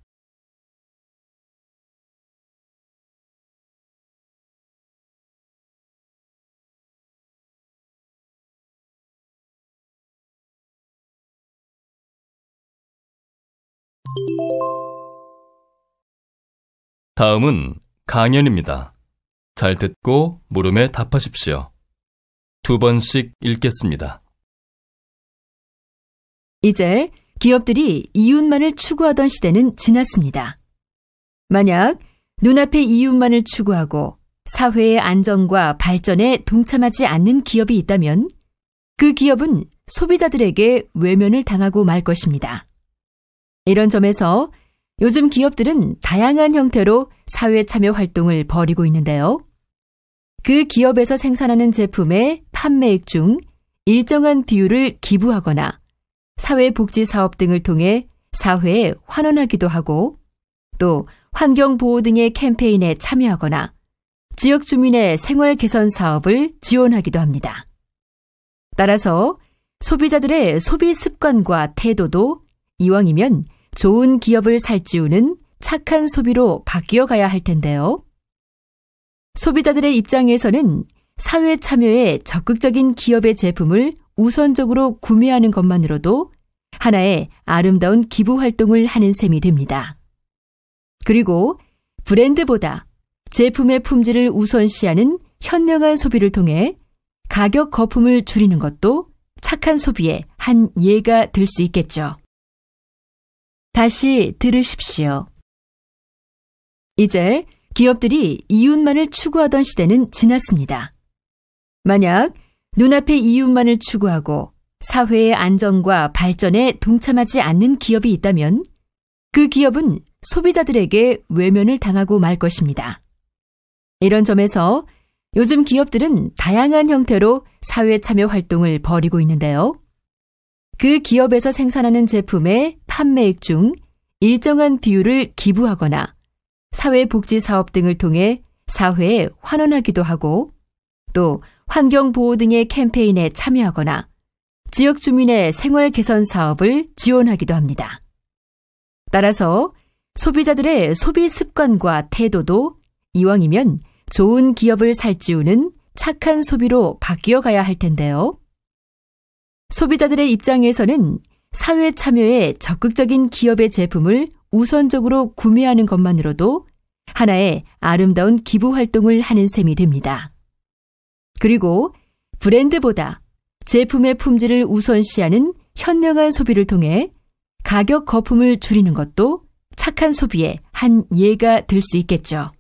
'다음은 강연입니다. 잘 듣고 물음에 답하십시오. 2번씩 읽겠습니다. 이제 기업들이 이윤만을 추구하던 시대는 지났습니다. 만약 눈앞의 이윤만을 추구하고 사회의 안정과 발전에 동참하지 않는 기업이 있다면 그 기업은 소비자들에게 외면을 당하고 말 것입니다. 이런 점에서 요즘 기업들은 다양한 형태로 사회 참여 활동을 벌이고 있는데요. 그 기업에서 생산하는 제품의 판매액 중 일정한 비율을 기부하거나 사회복지사업 등을 통해 사회에 환원하기도 하고, 또 환경보호 등의 캠페인에 참여하거나 지역 주민의 생활 개선 사업을 지원하기도 합니다. 따라서 소비자들의 소비 습관과 태도도 이왕이면 좋은 기업을 살찌우는 착한 소비로 바뀌어 가야 할 텐데요. 소비자들의 입장에서는 사회 참여에 적극적인 기업의 제품을 우선적으로 구매하는 것만으로도 하나의 아름다운 기부 활동을 하는 셈이 됩니다. 그리고 브랜드보다 제품의 품질을 우선시하는 현명한 소비를 통해 가격 거품을 줄이는 것도 착한 소비의 한 예가 될 수 있겠죠. 다시 들으십시오. 이제 기업들이 이윤만을 추구하던 시대는 지났습니다. 만약 눈앞의 이윤만을 추구하고 사회의 안정과 발전에 동참하지 않는 기업이 있다면 그 기업은 소비자들에게 외면을 당하고 말 것입니다. 이런 점에서 요즘 기업들은 다양한 형태로 사회 참여 활동을 벌이고 있는데요. 그 기업에서 생산하는 제품의 판매액 중 일정한 비율을 기부하거나 사회복지사업 등을 통해 사회에 환원하기도 하고, 또 환경보호 등의 캠페인에 참여하거나 지역 주민의 생활 개선 사업을 지원하기도 합니다. 따라서 소비자들의 소비 습관과 태도도 이왕이면 좋은 기업을 살찌우는 착한 소비로 바뀌어 가야 할 텐데요. 소비자들의 입장에서는 사회 참여에 적극적인 기업의 제품을 우선적으로 구매하는 것만으로도 하나의 아름다운 기부 활동을 하는 셈이 됩니다. 그리고 브랜드보다 제품의 품질을 우선시하는 현명한 소비를 통해 가격 거품을 줄이는 것도 착한 소비의 한 예가 될 수 있겠죠.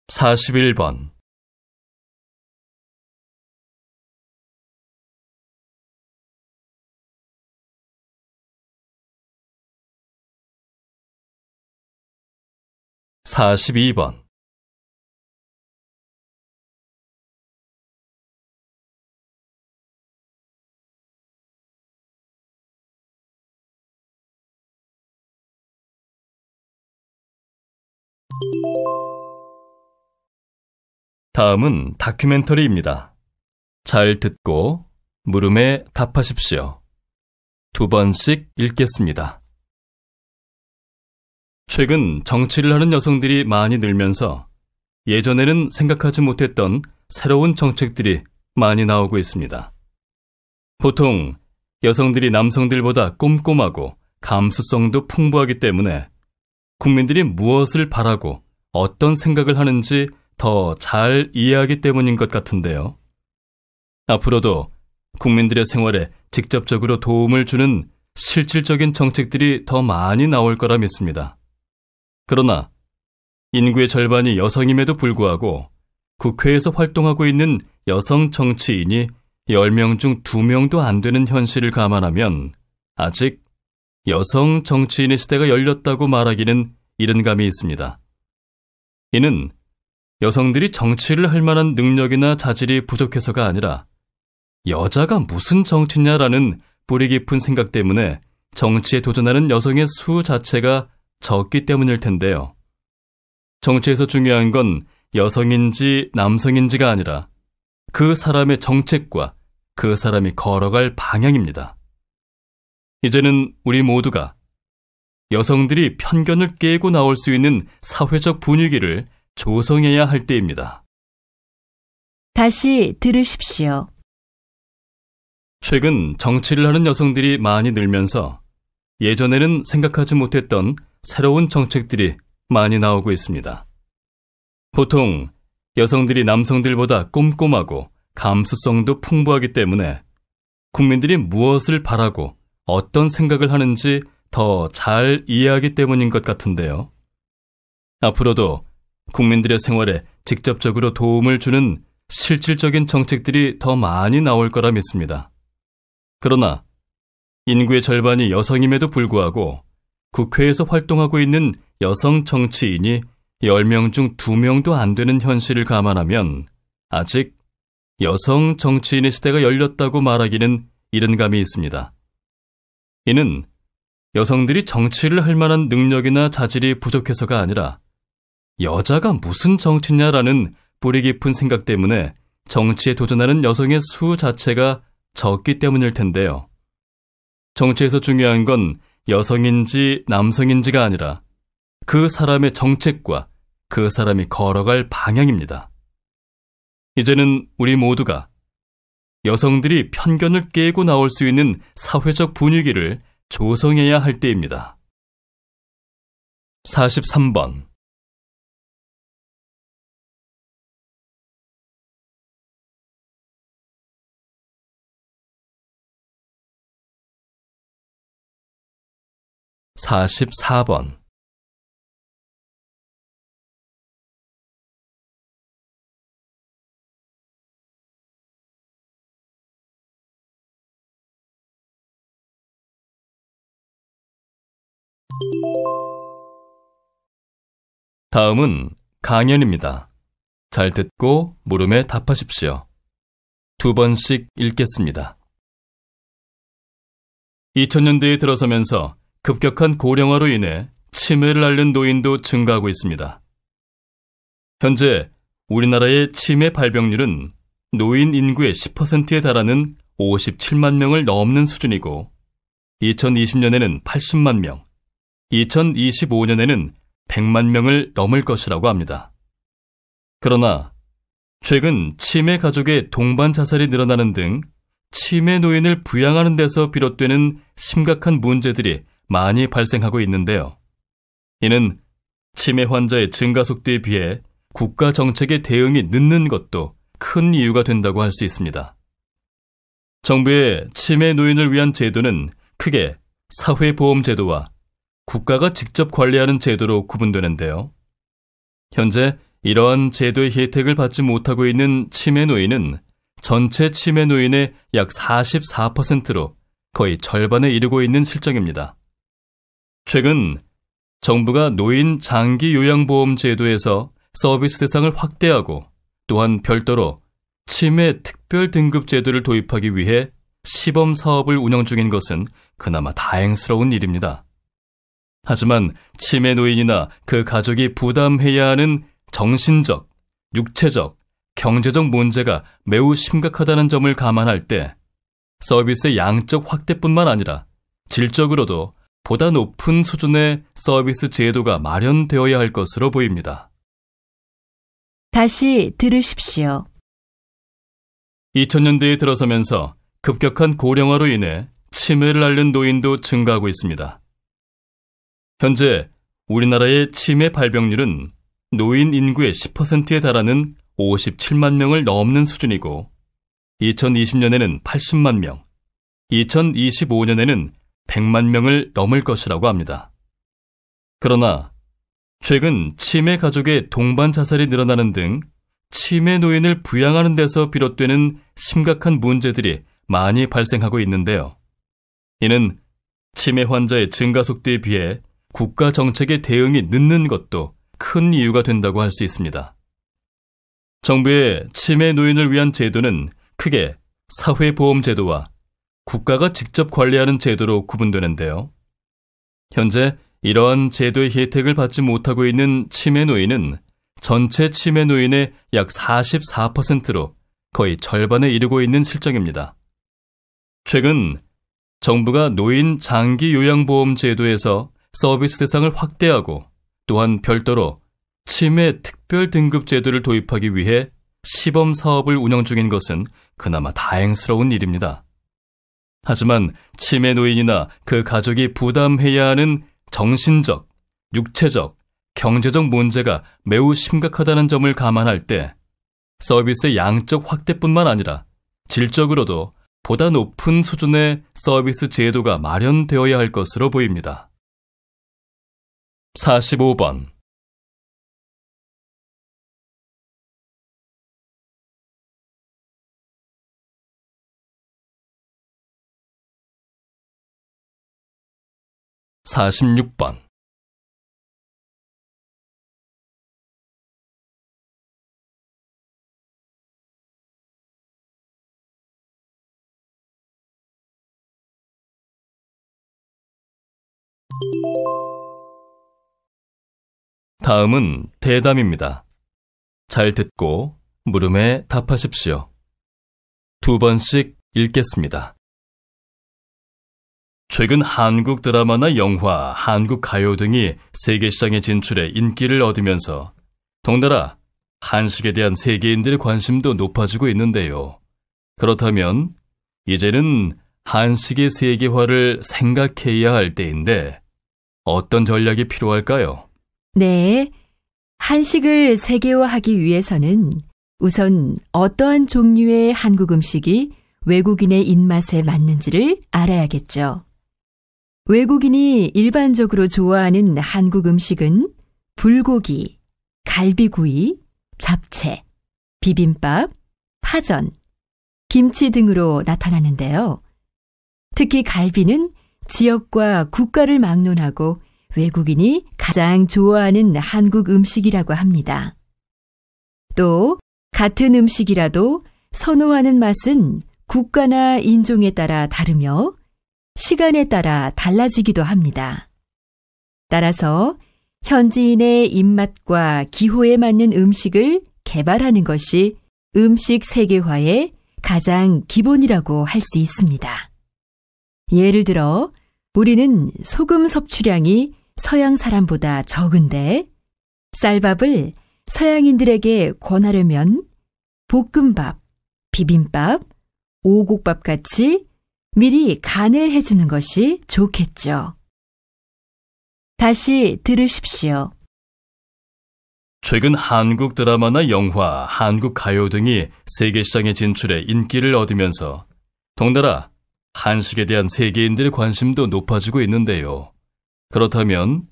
41번. 42번. '다음은 다큐멘터리입니다. 잘 듣고 물음에 답하십시오. 2번씩 읽겠습니다. 최근 정치를 하는 여성들이 많이 늘면서 예전에는 생각하지 못했던 새로운 정책들이 많이 나오고 있습니다. 보통 여성들이 남성들보다 꼼꼼하고 감수성도 풍부하기 때문에 국민들이 무엇을 바라고 어떤 생각을 하는지 더 잘 이해하기 때문인 것 같은데요. 앞으로도 국민들의 생활에 직접적으로 도움을 주는 실질적인 정책들이 더 많이 나올 거라 믿습니다. 그러나 인구의 절반이 여성임에도 불구하고 국회에서 활동하고 있는 여성 정치인이 10명 중 2명도 안 되는 현실을 감안하면 아직 여성 정치인의 시대가 열렸다고 말하기는 이른 감이 있습니다. 이는 여성들이 정치를 할 만한 능력이나 자질이 부족해서가 아니라 여자가 무슨 정치냐라는 뿌리 깊은 생각 때문에 정치에 도전하는 여성의 수 자체가 적기 때문일 텐데요. 정치에서 중요한 건 여성인지 남성인지가 아니라 그 사람의 정책과 그 사람이 걸어갈 방향입니다. 이제는 우리 모두가 여성들이 편견을 깨고 나올 수 있는 사회적 분위기를 조성해야 할 때입니다. 다시 들으십시오. 최근 정치를 하는 여성들이 많이 늘면서 예전에는 생각하지 못했던 새로운 정책들이 많이 나오고 있습니다. 보통 여성들이 남성들보다 꼼꼼하고 감수성도 풍부하기 때문에 국민들이 무엇을 바라고 어떤 생각을 하는지 더 잘 이해하기 때문인 것 같은데요. 앞으로도 국민들의 생활에 직접적으로 도움을 주는 실질적인 정책들이 더 많이 나올 거라 믿습니다. 그러나 인구의 절반이 여성임에도 불구하고 국회에서 활동하고 있는 여성 정치인이 10명 중 2명도 안 되는 현실을 감안하면 아직 여성 정치인의 시대가 열렸다고 말하기는 이른 감이 있습니다. 이는 여성들이 정치를 할 만한 능력이나 자질이 부족해서가 아니라 여자가 무슨 정치냐라는 뿌리 깊은 생각 때문에 정치에 도전하는 여성의 수 자체가 적기 때문일 텐데요. 정치에서 중요한 건 여성인지 남성인지가 아니라 그 사람의 정책과 그 사람이 걸어갈 방향입니다. 이제는 우리 모두가 여성들이 편견을 깨고 나올 수 있는 사회적 분위기를 조성해야 할 때입니다. 43번 44번 다음은 강연입니다. 잘 듣고 물음에 답하십시오. 2번씩 읽겠습니다. 2000년대에 들어서면서 급격한 고령화로 인해 치매를 앓는 노인도 증가하고 있습니다. 현재 우리나라의 치매 발병률은 노인 인구의 10%에 달하는 57만 명을 넘는 수준이고 2020년에는 80만 명, 2025년에는 100만 명을 넘을 것이라고 합니다. 그러나 최근 치매 가족의 동반 자살이 늘어나는 등 치매 노인을 부양하는 데서 비롯되는 심각한 문제들이 많이 발생하고 있는데요. 이는 치매 환자의 증가 속도에 비해 국가 정책의 대응이 늦는 것도 큰 이유가 된다고 할 수 있습니다. 정부의 치매 노인을 위한 제도는 크게 사회보험제도와 국가가 직접 관리하는 제도로 구분되는데요. 현재 이러한 제도의 혜택을 받지 못하고 있는 치매 노인은 전체 치매 노인의 약 44%로 거의 절반에 이르고 있는 실정입니다. 최근 정부가 노인 장기 요양보험 제도에서 서비스 대상을 확대하고 또한 별도로 치매 특별 등급 제도를 도입하기 위해 시범 사업을 운영 중인 것은 그나마 다행스러운 일입니다. 하지만 치매 노인이나 그 가족이 부담해야 하는 정신적, 육체적, 경제적 문제가 매우 심각하다는 점을 감안할 때 서비스의 양적 확대뿐만 아니라 질적으로도 보다 높은 수준의 서비스 제도가 마련되어야 할 것으로 보입니다. 다시 들으십시오. 2000년대에 들어서면서 급격한 고령화로 인해 치매를 앓는 노인도 증가하고 있습니다. 현재 우리나라의 치매 발병률은 노인 인구의 10%에 달하는 57만 명을 넘는 수준이고 2020년에는 80만 명, 2025년에는 100만 명을 넘을 것이라고 합니다. 그러나 최근 치매 가족의 동반 자살이 늘어나는 등 치매 노인을 부양하는 데서 비롯되는 심각한 문제들이 많이 발생하고 있는데요. 이는 치매 환자의 증가 속도에 비해 국가 정책의 대응이 늦는 것도 큰 이유가 된다고 할 수 있습니다. 정부의 치매 노인을 위한 제도는 크게 사회보험제도와 국가가 직접 관리하는 제도로 구분되는데요. 현재 이러한 제도의 혜택을 받지 못하고 있는 치매 노인은 전체 치매 노인의 약 44%로 거의 절반에 이르고 있는 실정입니다. 최근 정부가 노인 장기 요양보험 제도에서 서비스 대상을 확대하고 또한 별도로 치매 특별 등급 제도를 도입하기 위해 시범 사업을 운영 중인 것은 그나마 다행스러운 일입니다. 하지만 치매 노인이나 그 가족이 부담해야 하는 정신적, 육체적, 경제적 문제가 매우 심각하다는 점을 감안할 때 서비스의 양적 확대뿐만 아니라 질적으로도 보다 높은 수준의 서비스 제도가 마련되어야 할 것으로 보입니다. 45번 46번 다음은 대담입니다. 잘 듣고 물음에 답하십시오. 2번씩 읽겠습니다. 최근 한국 드라마나 영화, 한국 가요 등이 세계 시장에 진출해 인기를 얻으면서 덩달아 한식에 대한 세계인들의 관심도 높아지고 있는데요. 그렇다면 이제는 한식의 세계화를 생각해야 할 때인데 어떤 전략이 필요할까요? 네, 한식을 세계화하기 위해서는 우선 어떠한 종류의 한국 음식이 외국인의 입맛에 맞는지를 알아야겠죠. 외국인이 일반적으로 좋아하는 한국 음식은 불고기, 갈비구이, 잡채, 비빔밥, 파전, 김치 등으로 나타나는데요. 특히 갈비는 지역과 국가를 막론하고 외국인이 가장 좋아하는 한국 음식이라고 합니다. 또 같은 음식이라도 선호하는 맛은 국가나 인종에 따라 다르며 시간에 따라 달라지기도 합니다. 따라서 현지인의 입맛과 기호에 맞는 음식을 개발하는 것이 음식 세계화의 가장 기본이라고 할 수 있습니다. 예를 들어 우리는 소금 섭취량이 서양 사람보다 적은데 쌀밥을 서양인들에게 권하려면 볶음밥, 비빔밥, 오곡밥 같이 미리 간을 해주는 것이 좋겠죠. 다시 들으십시오. 최근 한국 드라마나 영화, 한국 가요 등이 세계 시장에 진출해 인기를 얻으면서 덩달아 한식에 대한 세계인들의 관심도 높아지고 있는데요. 그렇다면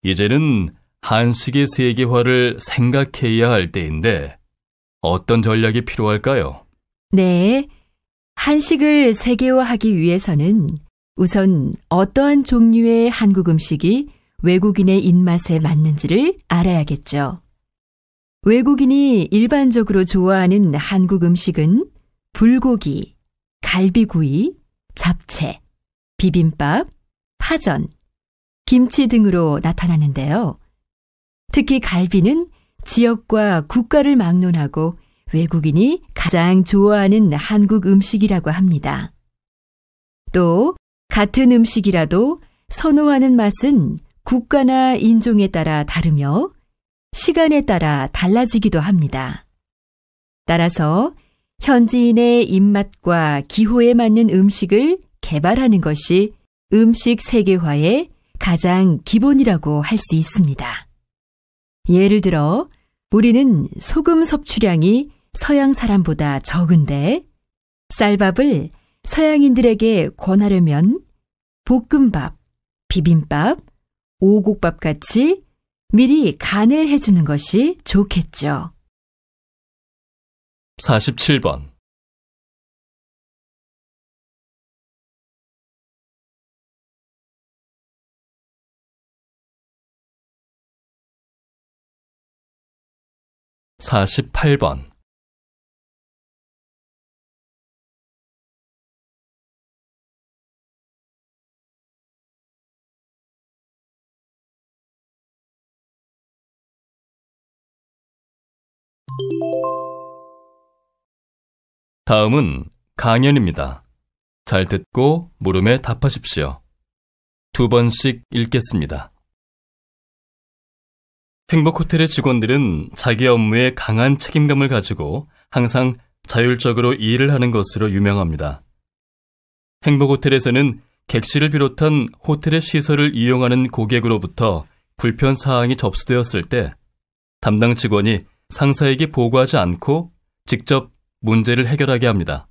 이제는 한식의 세계화를 생각해야 할 때인데 어떤 전략이 필요할까요? 네, 한식을 세계화하기 위해서는 우선 어떠한 종류의 한국 음식이 외국인의 입맛에 맞는지를 알아야겠죠. 외국인이 일반적으로 좋아하는 한국 음식은 불고기, 갈비구이, 잡채, 비빔밥, 파전, 김치 등으로 나타나는데요. 특히 갈비는 지역과 국가를 막론하고 외국인이 가장 좋아하는 한국 음식이라고 합니다. 또 같은 음식이라도 선호하는 맛은 국가나 인종에 따라 다르며 시간에 따라 달라지기도 합니다. 따라서 현지인의 입맛과 기호에 맞는 음식을 개발하는 것이 음식 세계화의 가장 기본이라고 할 수 있습니다. 예를 들어 우리는 소금 섭취량이 서양 사람보다 적은데 쌀밥을 서양인들에게 권하려면 볶음밥, 비빔밥, 오곡밥 같이 미리 간을 해주는 것이 좋겠죠. 47번. (48번) 다음은 강연입니다. 잘 듣고 물음에 답하십시오. 2번씩 읽겠습니다. 행복호텔의 직원들은 자기 업무에 강한 책임감을 가지고 항상 자율적으로 일을 하는 것으로 유명합니다. 행복호텔에서는 객실을 비롯한 호텔의 시설을 이용하는 고객으로부터 불편사항이 접수되었을 때 담당 직원이 상사에게 보고하지 않고 직접 문제를 해결하게 합니다.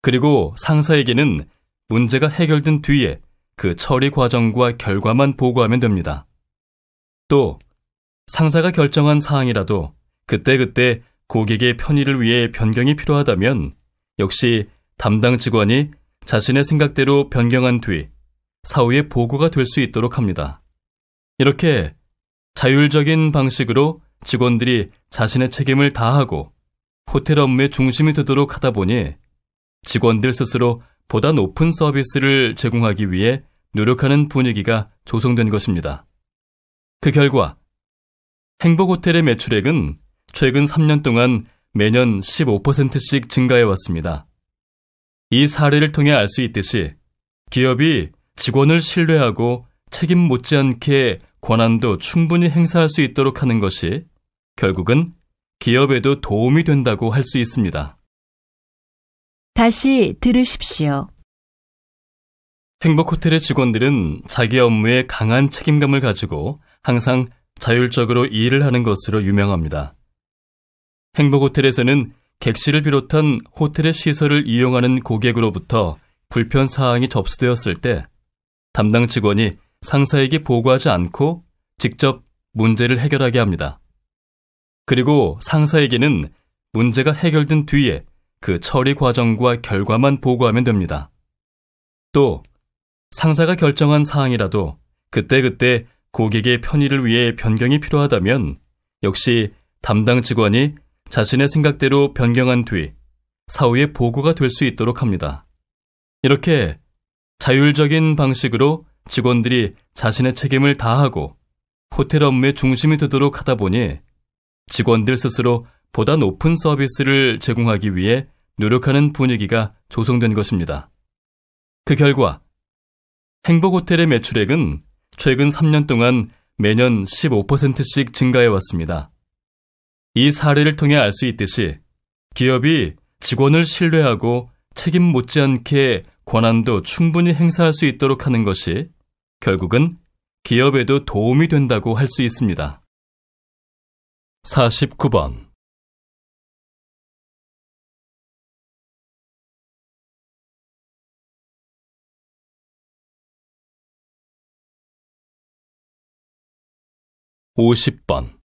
그리고 상사에게는 문제가 해결된 뒤에 그 처리 과정과 결과만 보고하면 됩니다. 또 상사가 결정한 사항이라도 그때그때 고객의 편의를 위해 변경이 필요하다면 역시 담당 직원이 자신의 생각대로 변경한 뒤 사후에 보고가 될 수 있도록 합니다. 이렇게 자율적인 방식으로 직원들이 자신의 책임을 다하고 호텔 업무의 중심이 되도록 하다 보니 직원들 스스로 보다 높은 서비스를 제공하기 위해 노력하는 분위기가 조성된 것입니다. 그 결과 행복호텔의 매출액은 최근 3년 동안 매년 15%씩 증가해왔습니다. 이 사례를 통해 알 수 있듯이 기업이 직원을 신뢰하고 책임 못지않게 권한도 충분히 행사할 수 있도록 하는 것이 결국은 기업에도 도움이 된다고 할 수 있습니다. 다시 들으십시오. 행복호텔의 직원들은 자기 업무에 강한 책임감을 가지고 항상 자율적으로 일을 하는 것으로 유명합니다. 행복호텔에서는 객실을 비롯한 호텔의 시설을 이용하는 고객으로부터 불편사항이 접수되었을 때 담당 직원이 상사에게 보고하지 않고 직접 문제를 해결하게 합니다. 그리고 상사에게는 문제가 해결된 뒤에 그 처리 과정과 결과만 보고하면 됩니다. 또 상사가 결정한 사항이라도 그때그때 고객의 편의를 위해 변경이 필요하다면 역시 담당 직원이 자신의 생각대로 변경한 뒤 사후에 보고가 될 수 있도록 합니다. 이렇게 자율적인 방식으로 직원들이 자신의 책임을 다하고 호텔 업무의 중심이 되도록 하다 보니 직원들 스스로 보다 높은 서비스를 제공하기 위해 노력하는 분위기가 조성된 것입니다. 그 결과 행복호텔의 매출액은 최근 3년 동안 매년 15%씩 증가해왔습니다. 이 사례를 통해 알 수 있듯이 기업이 직원을 신뢰하고 책임 못지않게 권한도 충분히 행사할 수 있도록 하는 것이 결국은 기업에도 도움이 된다고 할 수 있습니다. 49번. (50번)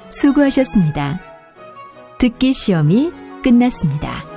수고하셨습니다. 듣기 시험이 끝났습니다.